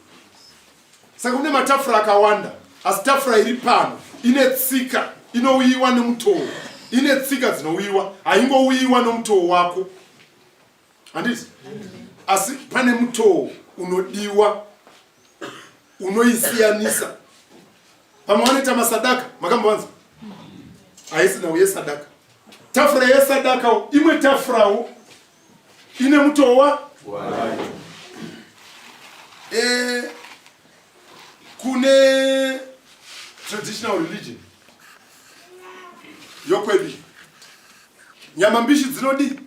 Saka kune matafura akawanda asi tafura iri pano ine tsika inouyiwa nemutoo ine tsika dzinouyiwa, haingouyiwa nomutoo wako. Handiti? Asi pane mutoo unodiwa, unoisiyanisa. Pamwe vanoita masadaka, makambowanza? Haisina uye sadaka. Tafura yesadaka imwe tafurawo ine mutoo wa kune traditional religion yokwedu nyama mbishi dzinodi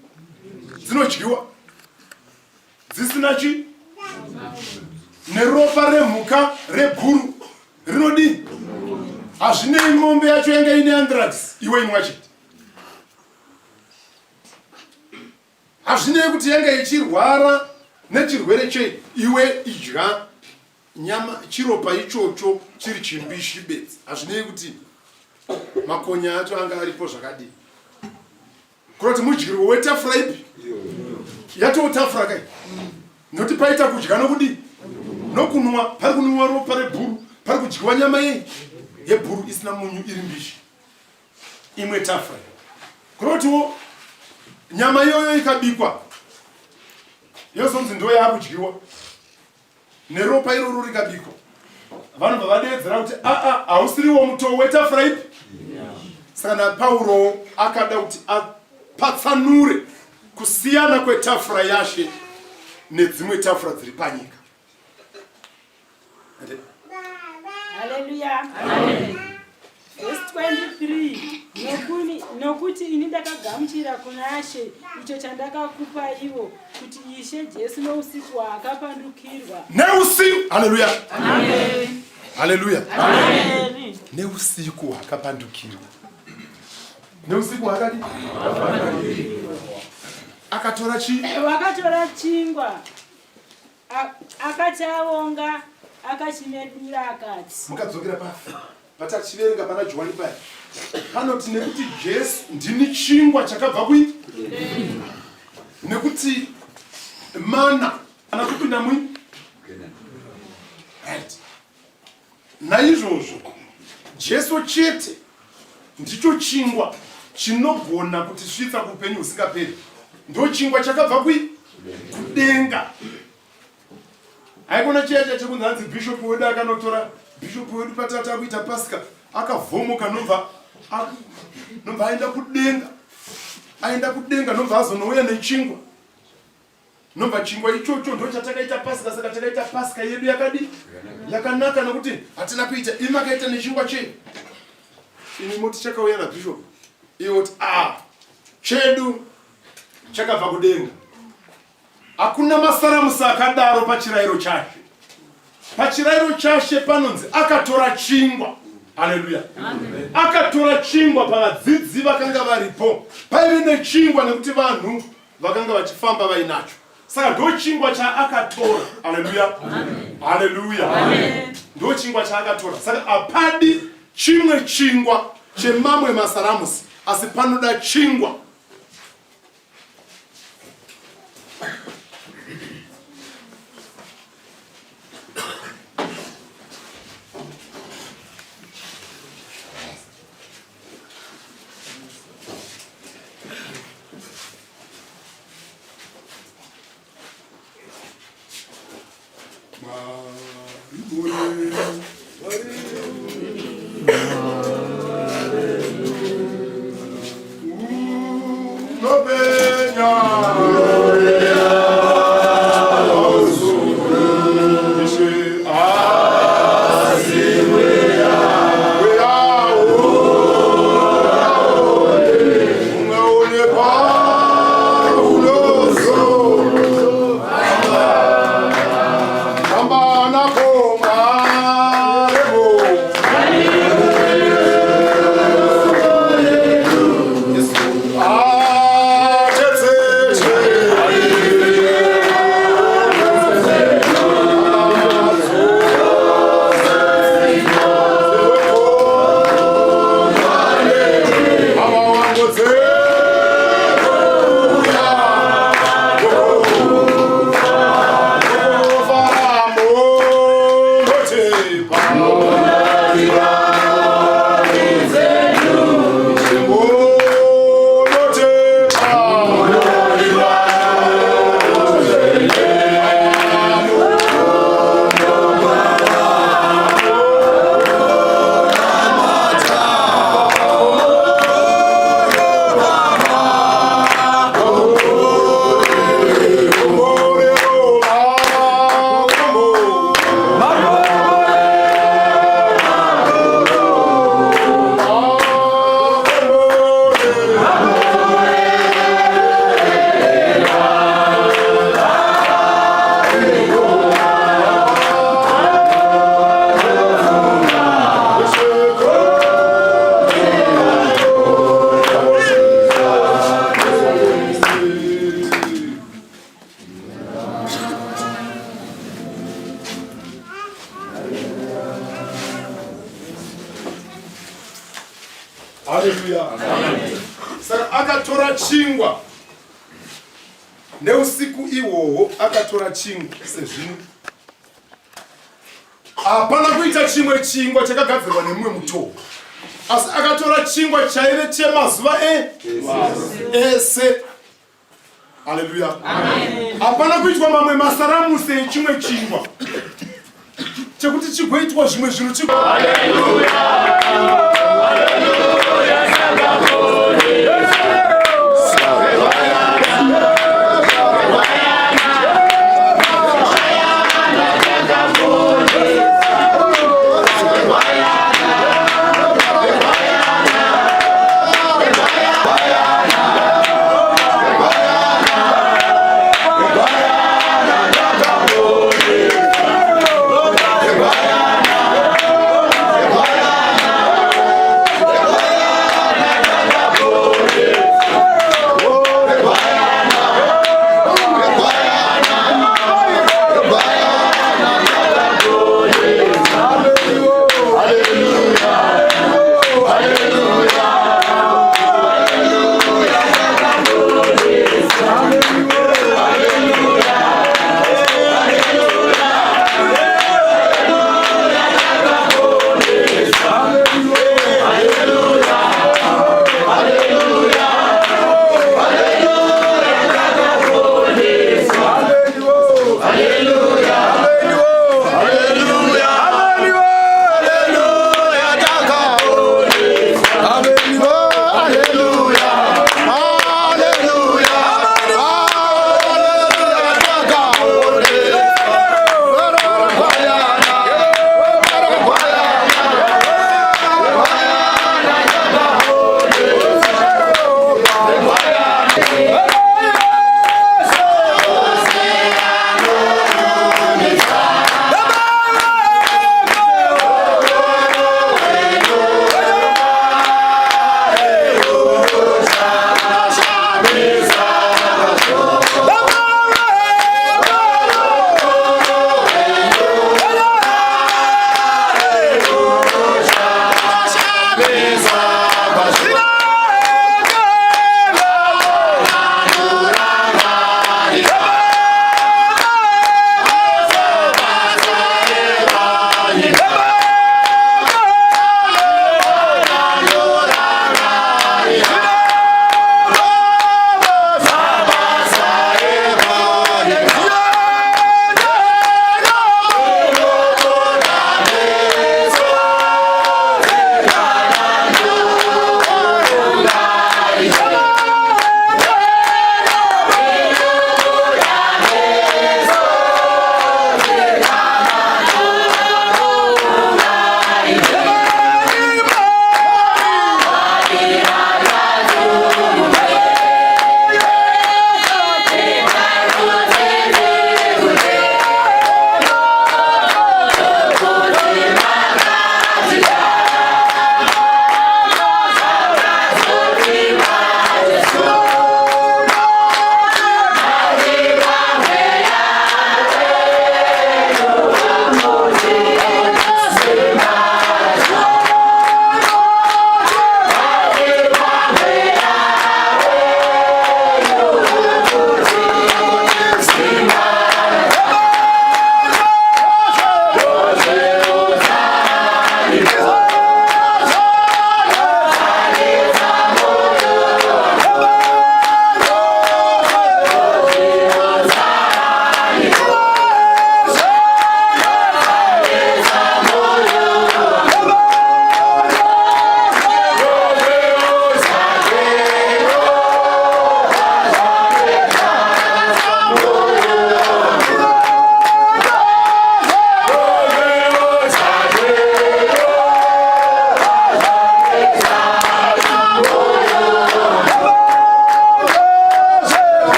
dzinodyiwa dzisina chi neropa remhuka rebhuru rinodi hazvinei mombe yacho yanga ine anthrax iwe imwa chete. Hazvinei kuti yanga ichirwara nechirwere chei, iwe idya nyama chiropa ichocho chiri chimbishi bedzi. Hazvinei kuti makonya acho anga aripo zvakadii. Kuroti mudyirwo wetafura ipi yatotafura kai, nokuti paita kudya nokudii nokunwa, pari kunwa ropa rebhuru, pari kudyiwa nyama yebhuru isina munyu iri mbishi, imwe tafura. Kurotiwo nyama iyoyo ikabikwa yozonzi ndo yakudyiwa neropa iroro rikabikwa, vanhu vavadedzera kuti hausiriwo mutoo wetafura ipi. Saka naPauro akada kuti apatsanure kusiyana kwetafura yashe nedzimwe tafura dziri panyika. Hallelujah. Verse 23. Nokuti ini ndakagamuchira kuna She icho chandakakupa ivo, kuti Ishe Jesu nousiku hwaakapandukirwa. Neusiku, haleluya. Amen. Haleluya. Amen. Neusiku hwaakapandukirwa. Neusiku hwakadi? Akatora chi? Wakatora chingwa. Akachavonga, akachimedura akati. Mukadzokera patachiverenga pana Johani paya. Panoti nekuti Jesu ndini chingwa chakabva kupi? Nekuti mana ana kupinda mwi? Right. Naizvozvo Jesu chete ndicho chingwa chinogona kutisvitsa kupenyu husingaperi. Ndo chingwa chakabva kudenga. Haikona chiya chekunzi hanzi bishop wedu akanotora, bishop wedu patata kuita Pasika akavhomoka nobva aenda kudenga. Aenda kudenga nobva azonouya nechingwa. Nobva chingwa ichocho ndo chatakaita Pasika, saka takaita Pasika yedu yakadi yakanaka nokuti hatina kuita imakaita nechingwa chei. Ini moti chakauya na bishop. Iwoti chedu chakabva kudenga. Hakuna masaramusa akadaro pachirayiro chashe. Pachirayiro chashe panonzi akatora chingwa. Haleluya. Amen. Akatora chingwa pavadzidzi vakanga varipo. Paive nechingwa nekuti vanhu vakanga vachifamba vainacho. Saka ndo chingwa chaakatora. Haleluya. Amen. Haleluya. Amen. Ndo chingwa chaakatora. Saka hapadi chimwe chingwa chemamwe masaramusi, asi panoda chingwa. Come on, haleluya. Saka akatora chingwa neusiku ihwohwo akatora chingwa sezvino hapana kuita chimwe chingwa chakagadzirwa nemumwe mutoo, asi akatora chingwa chaive chemazuva ese. Haleluya. Hapana kuitwa mamwe masaramuse echimwe chingwa chekuti chigoitwa zvimwe zvinhu.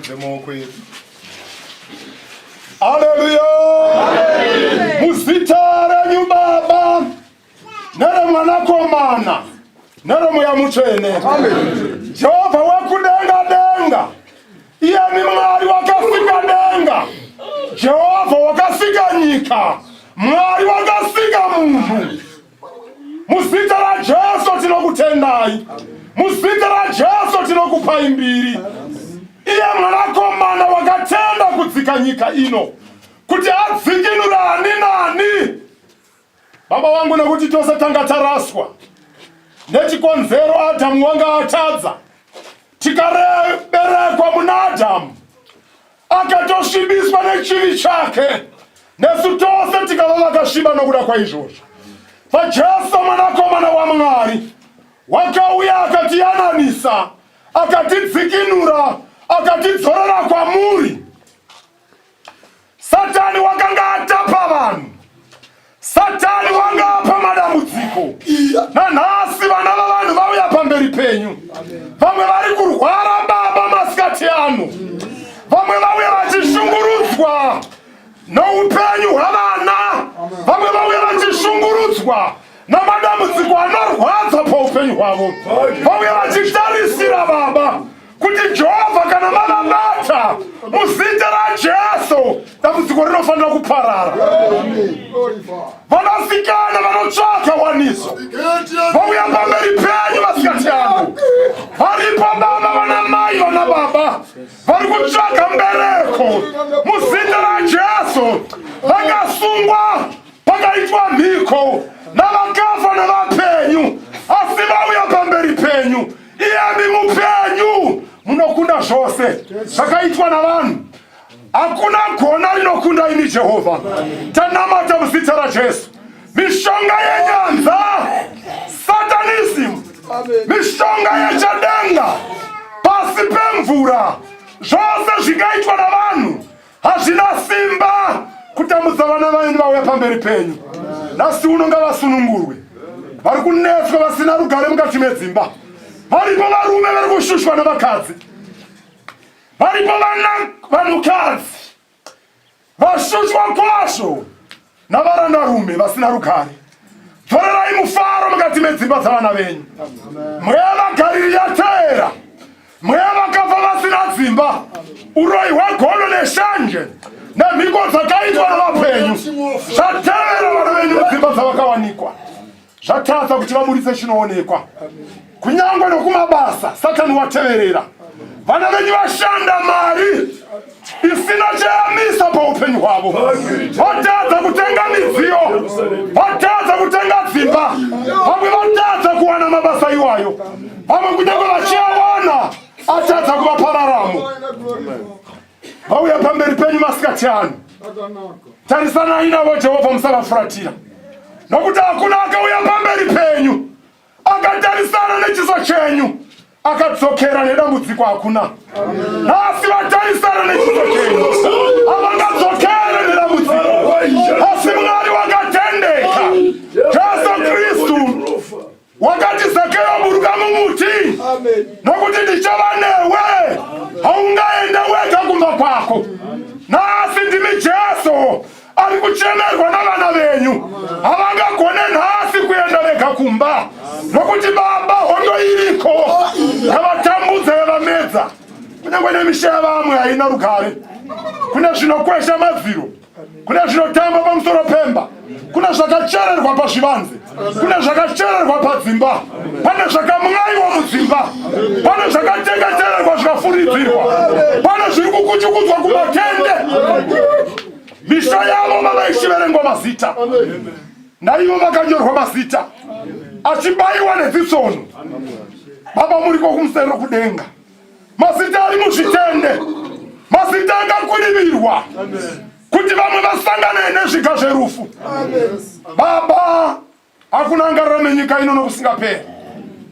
tisimudze maoko edu. Haleluya! Muzita renyu Baba neremwanakomana neremweya mutsvene. Jehovha wekudenga denga, iyemi Mwari wakasika denga, Jehovha wakasika nyika, Mwari wakasika munhu. Muzita raJesu tinokutendai, muzita raJesu tinokupai mbiri. Iye mwanakomana wakatenda kudzika nyika ino kuti adzikinura ani nani. Baba wangu, nekuti tose tanga taraswa nechikonzero Adamu wanga atadza, tikaberekwa muna Adamu akatosvibiswa nechivi chake, nesu tose tikava vakasviba nokuda kwaizvozvo. PaJesu mwanakomana waMwari wakauya akatiyananisa, akatidzikinura, akatidzorera kwamuri. Satani wakanga atapa vanhu, Satani wanga apa madambudziko. Nanhasi vana vavanhu vauya pamberi penyu. Vamwe vari kurwara Baba masikati ano, vamwe vauya vachishungurudzwa noupenyu hwavana, vamwe vauya vachishungurudzwa namadambudziko anorwadza paupenyu hwavo. Vauya vachitarisira Baba kuti Jehovha kana vavabata muzita raJesu dambudziko rinofanira kuparara. Vanasikana vanotsvaka waniso vauya pamberi penyu masikati ano. Varipo Baba vanamai vana baba vari kutsvaka mbereko muzita raJesu, vakasungwa pakaitwa mhiko navakafa navapenyu, asi vauya pamberi penyu. Iyemi mupenyu, munokunda zvose zvakaitwa navanhu. Hakuna gona rinokunda imi Jehovha. Tanamata muzita raJesu. Mishonga yenyanza, Satanism, mishonga yechadenga, pasi pemvura, zvose zvikaitwa navanhu hazvina simba kutamudza vana vaenyu vauya pamberi penyu. Nasi uno ngavasunungurwe vari kunetswa vasina rugare mukati medzimba. Varipo varume vari kushushwa navakadzi, varipo vanhukadzi vashushwa kwazvo navarandarume vasina rugare. Dzorerai mufaro mukati medzimba dzavana venyu. Mweya vagariri yateera, mweya vakafa vasina dzimba, uroyi hwegono neshanje nemhiko dzakaitwa navapenyu zvatevera vana venyu mudzimba dzavakawanikwa. Zvatadza kuti vaburitse chinoonekwa. Kunyangwe nokumabasa Satani wateverera. Vana venyu vashanda mari isina chayamisa paupenyu hwavo. Vatadza kutenga midziyo, vatadza kutenga dzimba, vamwe vatadza kuwana mabasa iwayo, vamwe kunyangwe vachiawana atadza kuvapararamo. Vauya pamberi penyu masikati ano. Tarisanai navo Jehovha, musavafuratira, nokuti hakuna akauya pamberi penyu akatarisana nechiso chenyu akadzokera nedambudziko. Hakuna. Nasi vatarisana nechiso chenyu havangadzokere nedambudziko. Asi Mwari wakatendeka, Jesu Kristu wakati Zakeo buruka mumuti, nokuti ndichava newe, haungaende wega kumba kwako. Nasi ndimi Jesu ari kuchemerwa navana venyu, havangagone nhasi kuenda vega kumba, nokuti Baba hondo iriko yavatambudza yavamedza. Kunyangwe nemisha vamwe haina rugare. Kune zvinokwesha madziro, kune zvinotamba pamusoro pemba, kune zvakachererwa pazvivanze, kune zvakachererwa padzimba, pane zvakamwaiwa mudzimba, pane zvakatengetererwa zvikafuridzirwa, pane zviri kukuchukudzwa kumatende. Misha yavo vavaishiverengwa mazita, naivo vakanyorwa mazita achibayiwa nedzitsono. Baba muriko kumusero kudenga, mazita ari muzvitende, mazita akakwirivirwa kuti vamwe vasangane nezviga zverufu. Baba, hakuna angararame nyika ino nokusingaperi.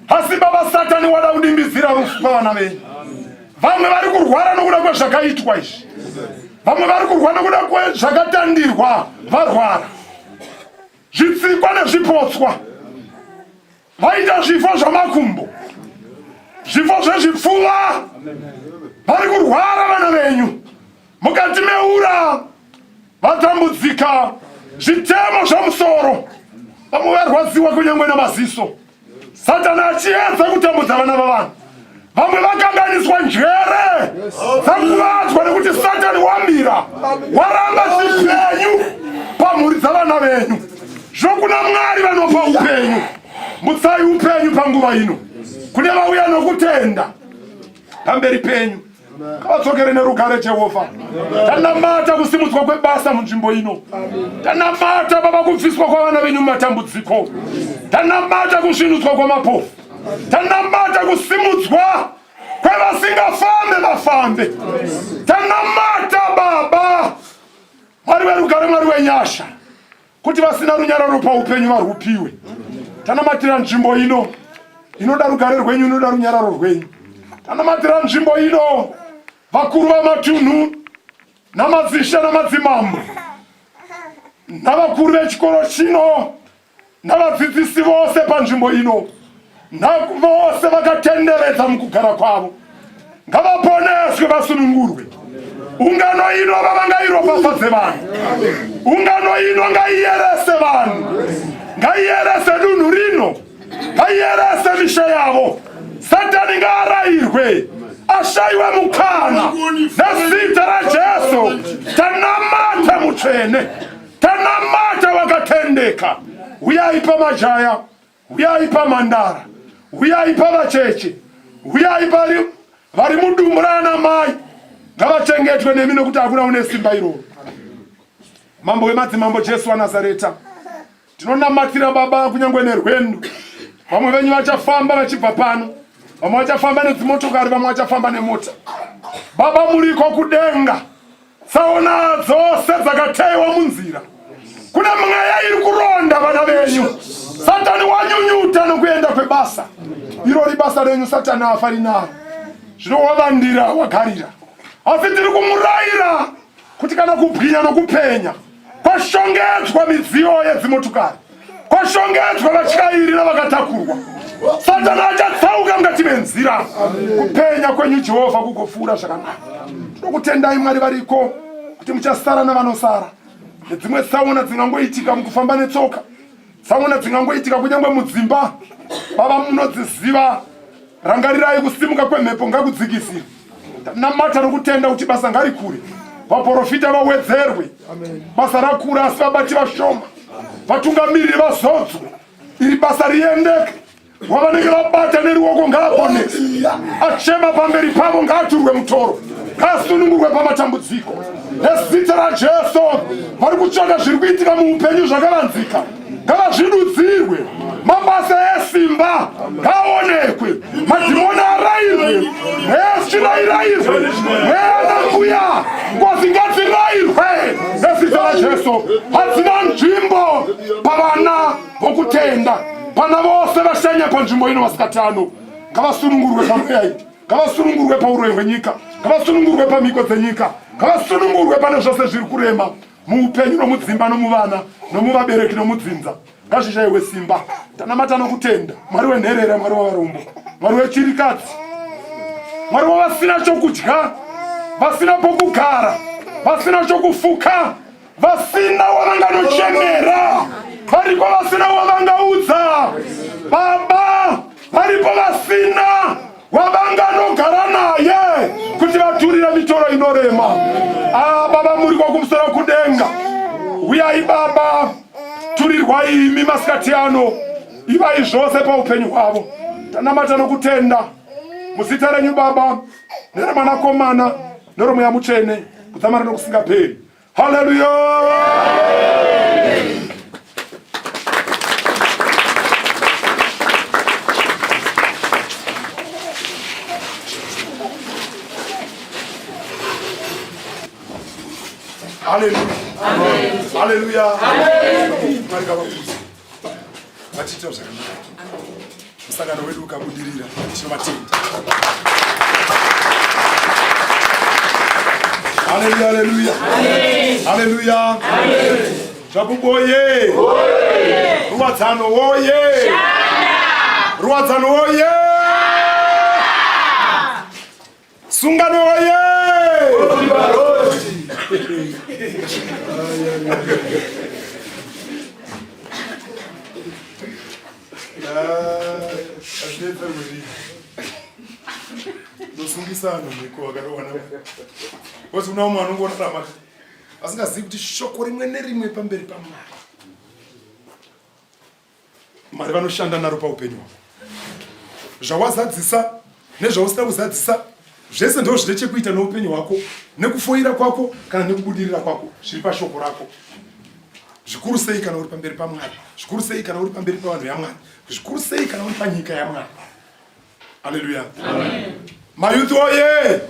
Asi Baba, Satani wada kudimbidzira rufu pavana venyu. Vamwe vari kurwara nokuda kwezvakaitwa izvi, vamwe vari kurwara nokuda kwezvakatandirwa varwara, zvitsikwa nezvipotswa, vaita zvifo zvamakumbo, zvifo zvezvipfuva, vari kurwara vana venyu mukati meura, vatambudzika zvitemo zvamusoro, vamwe varwadziwa kunyange namaziso. Satani achiedza kutambudza vana vavanhu, vamwe vakanganiswa njere dzakuvadzwa nekuti Satani wamira waramba zvipenyu pamhuri dzavana venyu. Zvokuna Mwari vanopa upenyu, mutsai upenyu panguva ino kune vauya nokutenda pamberi penyu. Ngavatsokere nerugare Jehovha. Tanamata kusimudzwa kwebasa munzvimbo ino. Tanamata baba kubviswa kwavana venyu mumatambudziko. Tanamata kusvinudzwa kwamapofu. Tanamata kusimudzwa kwevasingafambe vafambe. Tanamata baba Mwari werugare, Mwari wenyasha, kuti vasina runyararo paupenyu varupiwe. Tanamatira nzvimbo ino inoda rugare rwenyu, inoda runyararo rwenyu. Tanamatira nzvimbo ino vakuru vamatunhu namadzisha namadzimambo navakuru vechikoro chino navadzidzisi vose panzvimbo ino vose vakatenderedza mukugara kwavo, ngavaponeswe vasunungurwe. Ungano ino vavangairopafadze vanhu, ungano ino ngaiyerese vanhu, ngaiyerese dunhu rino, ngaiyerese misha yavo. Satani ngaarayirwe, ashayiwe mukana nezita raJesu. Tanamata mutsvene, tanamata wakatendeka. Uyai pamajaya, uyai pamandara, uyai pavacheche, uyai vari mudumbu raana mai, ngavachengetwe nemi nokuti hakuna une simba iroro. Mambo wemadzimambo Jesu wa Nazareta, tinonamatira baba kunyange nerwendo. Vamwe venyu vachafamba vachibva pano, vamwe vachafamba nedzimotokari, vamwe vachafamba nemota. Baba muriko kudenga, tsaona dzose dzakateyiwa munzira. Kune mweya iri kuronda vana venyu. Satani wanyunyuta nokuenda kwebasa. Irori basa renyu Satani afari naro. Zvinovandira wagarira. Asi tiri kumurayira kuti kana kubwinya nokupenya kwashongedzwa midziyo yedzimotokari, kwashongedzwa vatyairi navakatakurwa. Satani achatsauka mukati menzira. Kupenya kwenyu Jehovha kugopfuura zvakanaka. Tinokutendai Mwari variko kuti muchasara navanosara. Nedzimwe tsaona dzingangoitika mukufamba netsoka, tsaona dzingangoitika kunyange mudzimba, baba munodziziva. Rangarirai kusimuka kwemhepo ngakudzikisire. Namata nokutenda kuti basa ngarikure, vaprofita vawedzerwe, basa rakura asi vabati vashoma, vatungamiriri vazodzwe, iri basa riendeke. Wavanenge vabata neruoko ngaaponese, achema pamberi pavo ngaaturwe mutoro, ngaasunungurwe pamatambudziko. Nezita raJesu vari kutsvaka zviri kuitika muupenyu zvakavanzika, ngavazvidudzirwe. Mabasa esimba ngaonekwe, madhimoni arayirwe, mweya irayirwe, mweya nakuya ngozi ngadzirayirwe. Nezita raJesu hadzina nzvimbo pavana vokutenda. Vana vose vashanya panzvimbo ino vasikatano, ngavasunungurwe pamweya iyi, ngavasunungurwe pauroyi hwenyika, ngavasunungurwe pamhiko dzenyika, ngavasunungurwe pane zvose zviri kurema muupenyu nomudzimba nomuvana nomuvabereki nomudzinza. Ngazvishayiwe simba. Tanamata nokutenda Mwari wenherera, Mwari wavarombo, Mwari wechirikadzi, Mwari wavasina chokudya, vasina pokugara, vasina chokufuka, vasina wavanganochemera, varipo vasina wavangaudza. Baba varipo vasina wavanganogara naye kuti vaturire mitoro inorema. Baba muriko kumusoro kudenga, uyai Baba, turirwai imi masikati ano, ivai zvose paupenyu hwavo. Tanamata nokutenda muzita renyu Baba, neremwanakomana neromweya mutsvene, kudzamara nokusingaperi. Haleluya. Haleluya. Haleluya. Mwari ngavakudzwe. Vatite zvakanaka. Musangano wedu ukabudirira, tinovatenda. Haleluya, haleluya. Haleluya. Zvabuboye. Ruwadzano woye. Ruwadzano woye. Sungano woye. Nosungisana miko akarowana. Wasi una umwe anongona ramaka. Asingazivi kuti shoko rimwe nerimwe pamberi paMwari. Mwari vanoshanda naro paupenyu hwako. Zvawazadzisa nezvausina kuzadzisa zvese ndo zvine chekuita neupenyu hwako, nekufoira kwako kana nekubudirira kwako zviri pashoko rako. Zvikuru sei kana uri pamberi paMwari, zvikuru sei kana uri pamberi pavanhu vaMwari, zvikuru sei kana uri panyika yaMwari. Haleluya. Mayuth oye!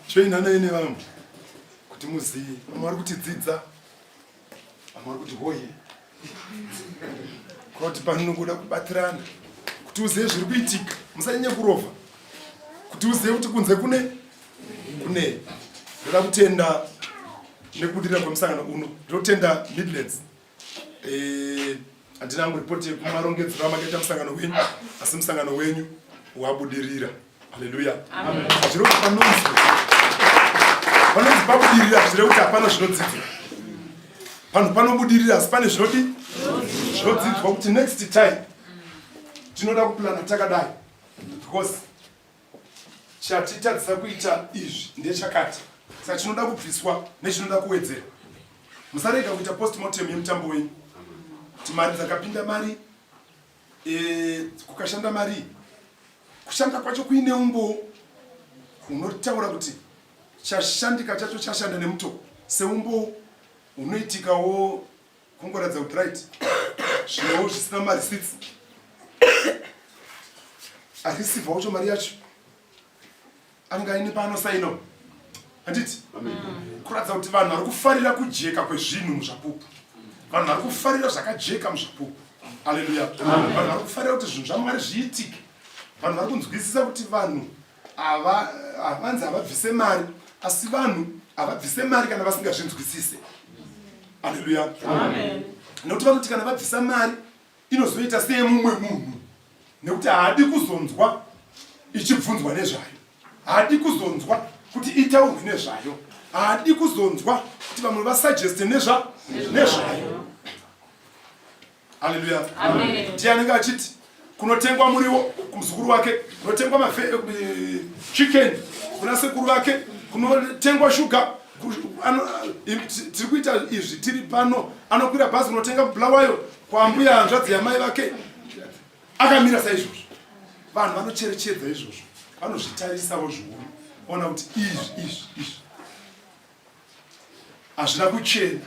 Choinhanai nevamwe kuti muzive, vamwe vari kutidzidza, vamwe vari kuti hoye. Kuti panonoda kubatirana, kuti uzive zviri kuitika, musanyanya kurovha, kuti uzive kuti kunze kune ndoda kutenda nekubudirira kwemusangano uno, ndinotenda Midlands. Handina hangu ripoti yekumarongedzero amakaita musangano wenyu, asi musangano wenyu wabudirira. Haleluya. Zviro panonzi pabudirira zvire kuti hapana zvinodzidzwa. Panhu panobudirira asi pane zvinodzidzwa kuti next time tinoda kuplana takadai, because chatitadzisa kuita izvi ndechakati, saka chinoda kubviswa nechinoda kuwedzera. Musarega kuita postmortem yemutambo wenyu, kuti mari dzakapinda mari, kukashanda mari, kushanda kwacho kuine umbo unotaura kuti chashandika chacho chashanda nemutoko seumbo unoitikawo kungoradza kuti right zvinowo zvisina mari 6 arisivha wacho mari yacho anenge aine paanosaino. Handiti kuratidza kuti vanhu vari kufarira kujeka kwezvinhu muzvapupu, vanhu vari kufarira zvakajeka muzvapupu. Haleluya. Vanhu vari kufarira kuti zvinhu zvaMwari zviitike, vanhu vari kunzwisisa kuti vanhu havanzi havabvise mari, asi vanhu havabvise mari kana vasingazvinzwisise. Haleluya. Nekuti vanoti kana vabvisa mari inozoita semumwe munhu, nekuti haadi kuzonzwa ichibvunzwa nezvayo, haadi kuzonzwa kuti itaurwe nezvayo, haadi kuzonzwa kuti vamwe vasuggeste nezvayo. Haleluya. Ndianenge achiti kunotengwa muriwo kumuzukuru wake, kunotengwa chicken kuna sekuru wake, kunotengwa shuga. Tiri kuita izvi tiri pano, anokwira bhazi kunotenga Bulawayo kwambuya hanzvadzi yamai vake, akamira saizvozvo. Vanhu vanocherechedza izvozvo, vanozvitarisawo zviuru, ona kuti izvi hazvina kuchena,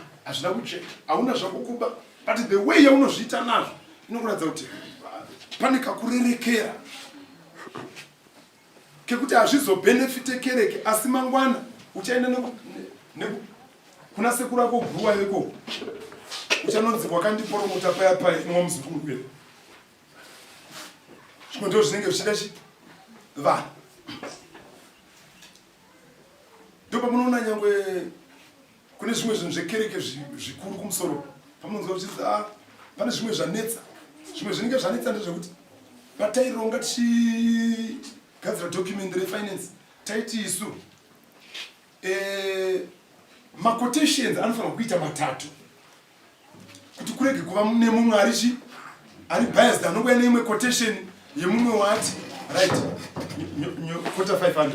hauna zvakukuba, but the way yaunozviita nazvo inokuratidza kuti pane kakurerekera kekuti hazvizobhenefite kereke, asi mangwana uchaenda kuna sekuru ako Bulawayo iko, uchanonzi wakandiporomota paya imwe muzukuru wedu. Zvimwe ndo zvinenge zvichida vanhu. Ndo pamunoona nyangwe kune zvimwe zvinhu zvekereke zvikuru kumusoro, pamunonzwa uchiti pane zvimwe zvanetsa. Zvimwe zvinenge zvanetsa ndezvekuti pataironga tichigadzira documentary finance taiti isu maquotations anofanira kuita 3 kuti kurege kuva nemumwe ari biased anongwa neimwe quotation yemumwe wati right quota 500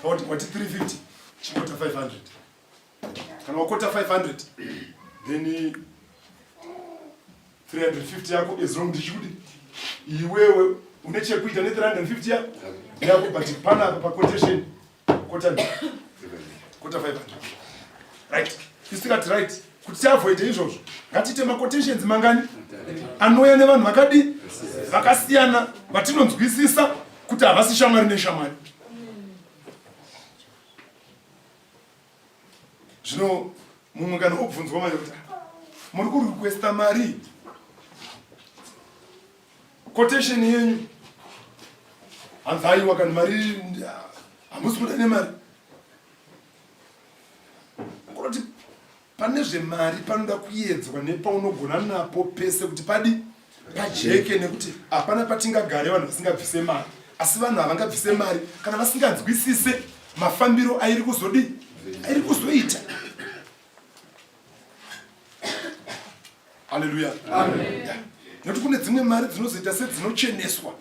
wati 350 chikota 500 kana wakota 500 then 350 yako as long ndichikuti iwewe une chekuita ne 350 yako but pana pa quotation quota 500 right. Isikati right kuti tiavoide izvozvo ngatiite maquotations mangani anouya nevanhu vakasiyana vatinonzwisisa kuti havasi shamwari neshamwari. Zvino mumwe kana obvunzwa mari kuti muri kurequesta mari, quotation yenyu hanzi haiwa kana mari hamusi kuda nemari, kuti pane zvemari panoda kuedzwa nepaunogona napo pese kuti pajeke, nekuti hapana patingagare vanhu vasingabvise mari, asi vanhu havangabvise mari kana vasinganzwisise mafambiro airi kuzoita. Haleluya. Nekuti kune dzimwe mari dzinozoita sedzinocheneswa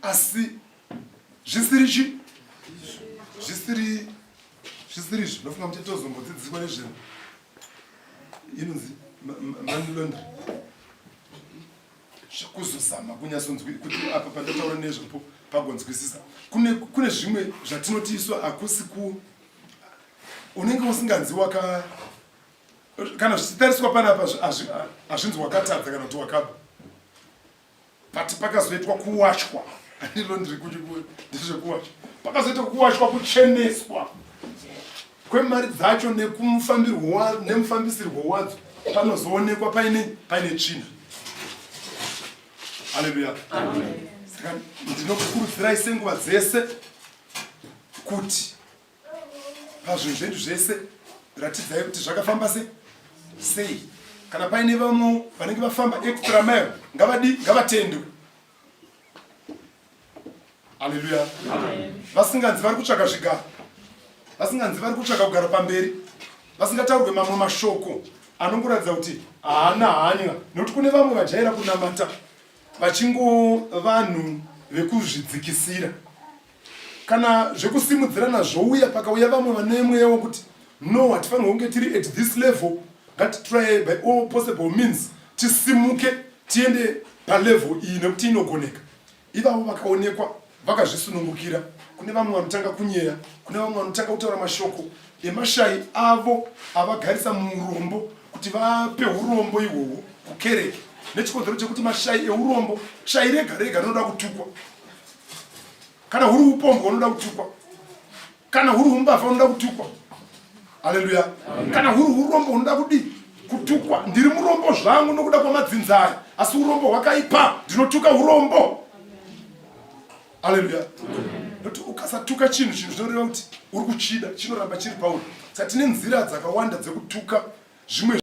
asi zvisiri zvinofunga kuti tozombodzidziswa nezvino inonzi money laundering, kuzozama kunyasonzwi kuti apa pandataura nezvapo pagonzwisisa. Kune zvimwe zvatinotiiswa akusi unenge usinganzi kana zvichitariswa panapa hazvinzi wakatadza kana kuti wakaba, but pakazoitwa kuwachwa. Handilondiri kuti ndezvekuwachwa, pakazoitwa kuwachwa, kucheneswa kwemari dzacho nemufambisirwo wadzo panozoonekwa paine tsvina. Haleluya. Saka ndinokukurudzirai senguva dzese kuti pazvinhu zvedu zvese ratidzai kuti zvakafamba sei. Kana paine vamwe vanenge vafamba extra mile ngavatendwe. Haleluya. Vasinganzi vari kutsvaka zvigaro, vasinganzi vari kutsvaka kugara pamberi, vasingataurwe mamwe mashoko anongoratidza kuti haana hanya. Nokuti kune vamwe vajaira kunamata vanhu vekuzvidzikisira. Kana zvekusimudzirana zvouya, pakauya vamwe vane mweya wokuti no, hatifanirwa kunge tiri at this level, ngatitry by all possible means tisimuke tiende palevel iyi nekuti inogoneka. Ivavo vakaonekwa vakazvisunungukira. Kune vamwe vanotanga kunyeya, kune vamwe vanotanga kutaura mashoko emashai avo avagarisa muurombo kuti vape urombo ihwohwo kukereke. Nechikonzero chekuti mashai eurombo, shai rega rega rinoda kutukwa. Kana huri upombwa unoda kutukwa, kana huri umbavha unoda kutukwa. Haleluya. Kana huri urombo unoda kutukwa. Ndiri murombo zvangu nokuda kwamadzinzari, asi urombo hwakaipa, ndinotuka urombo. Haleluya. Nokuti ukasatuka chinhu zvinoreva kuti uri kuchida, chinoramba chiri pauri. Saka tine nzira dzakawanda dzekutuka zvimwe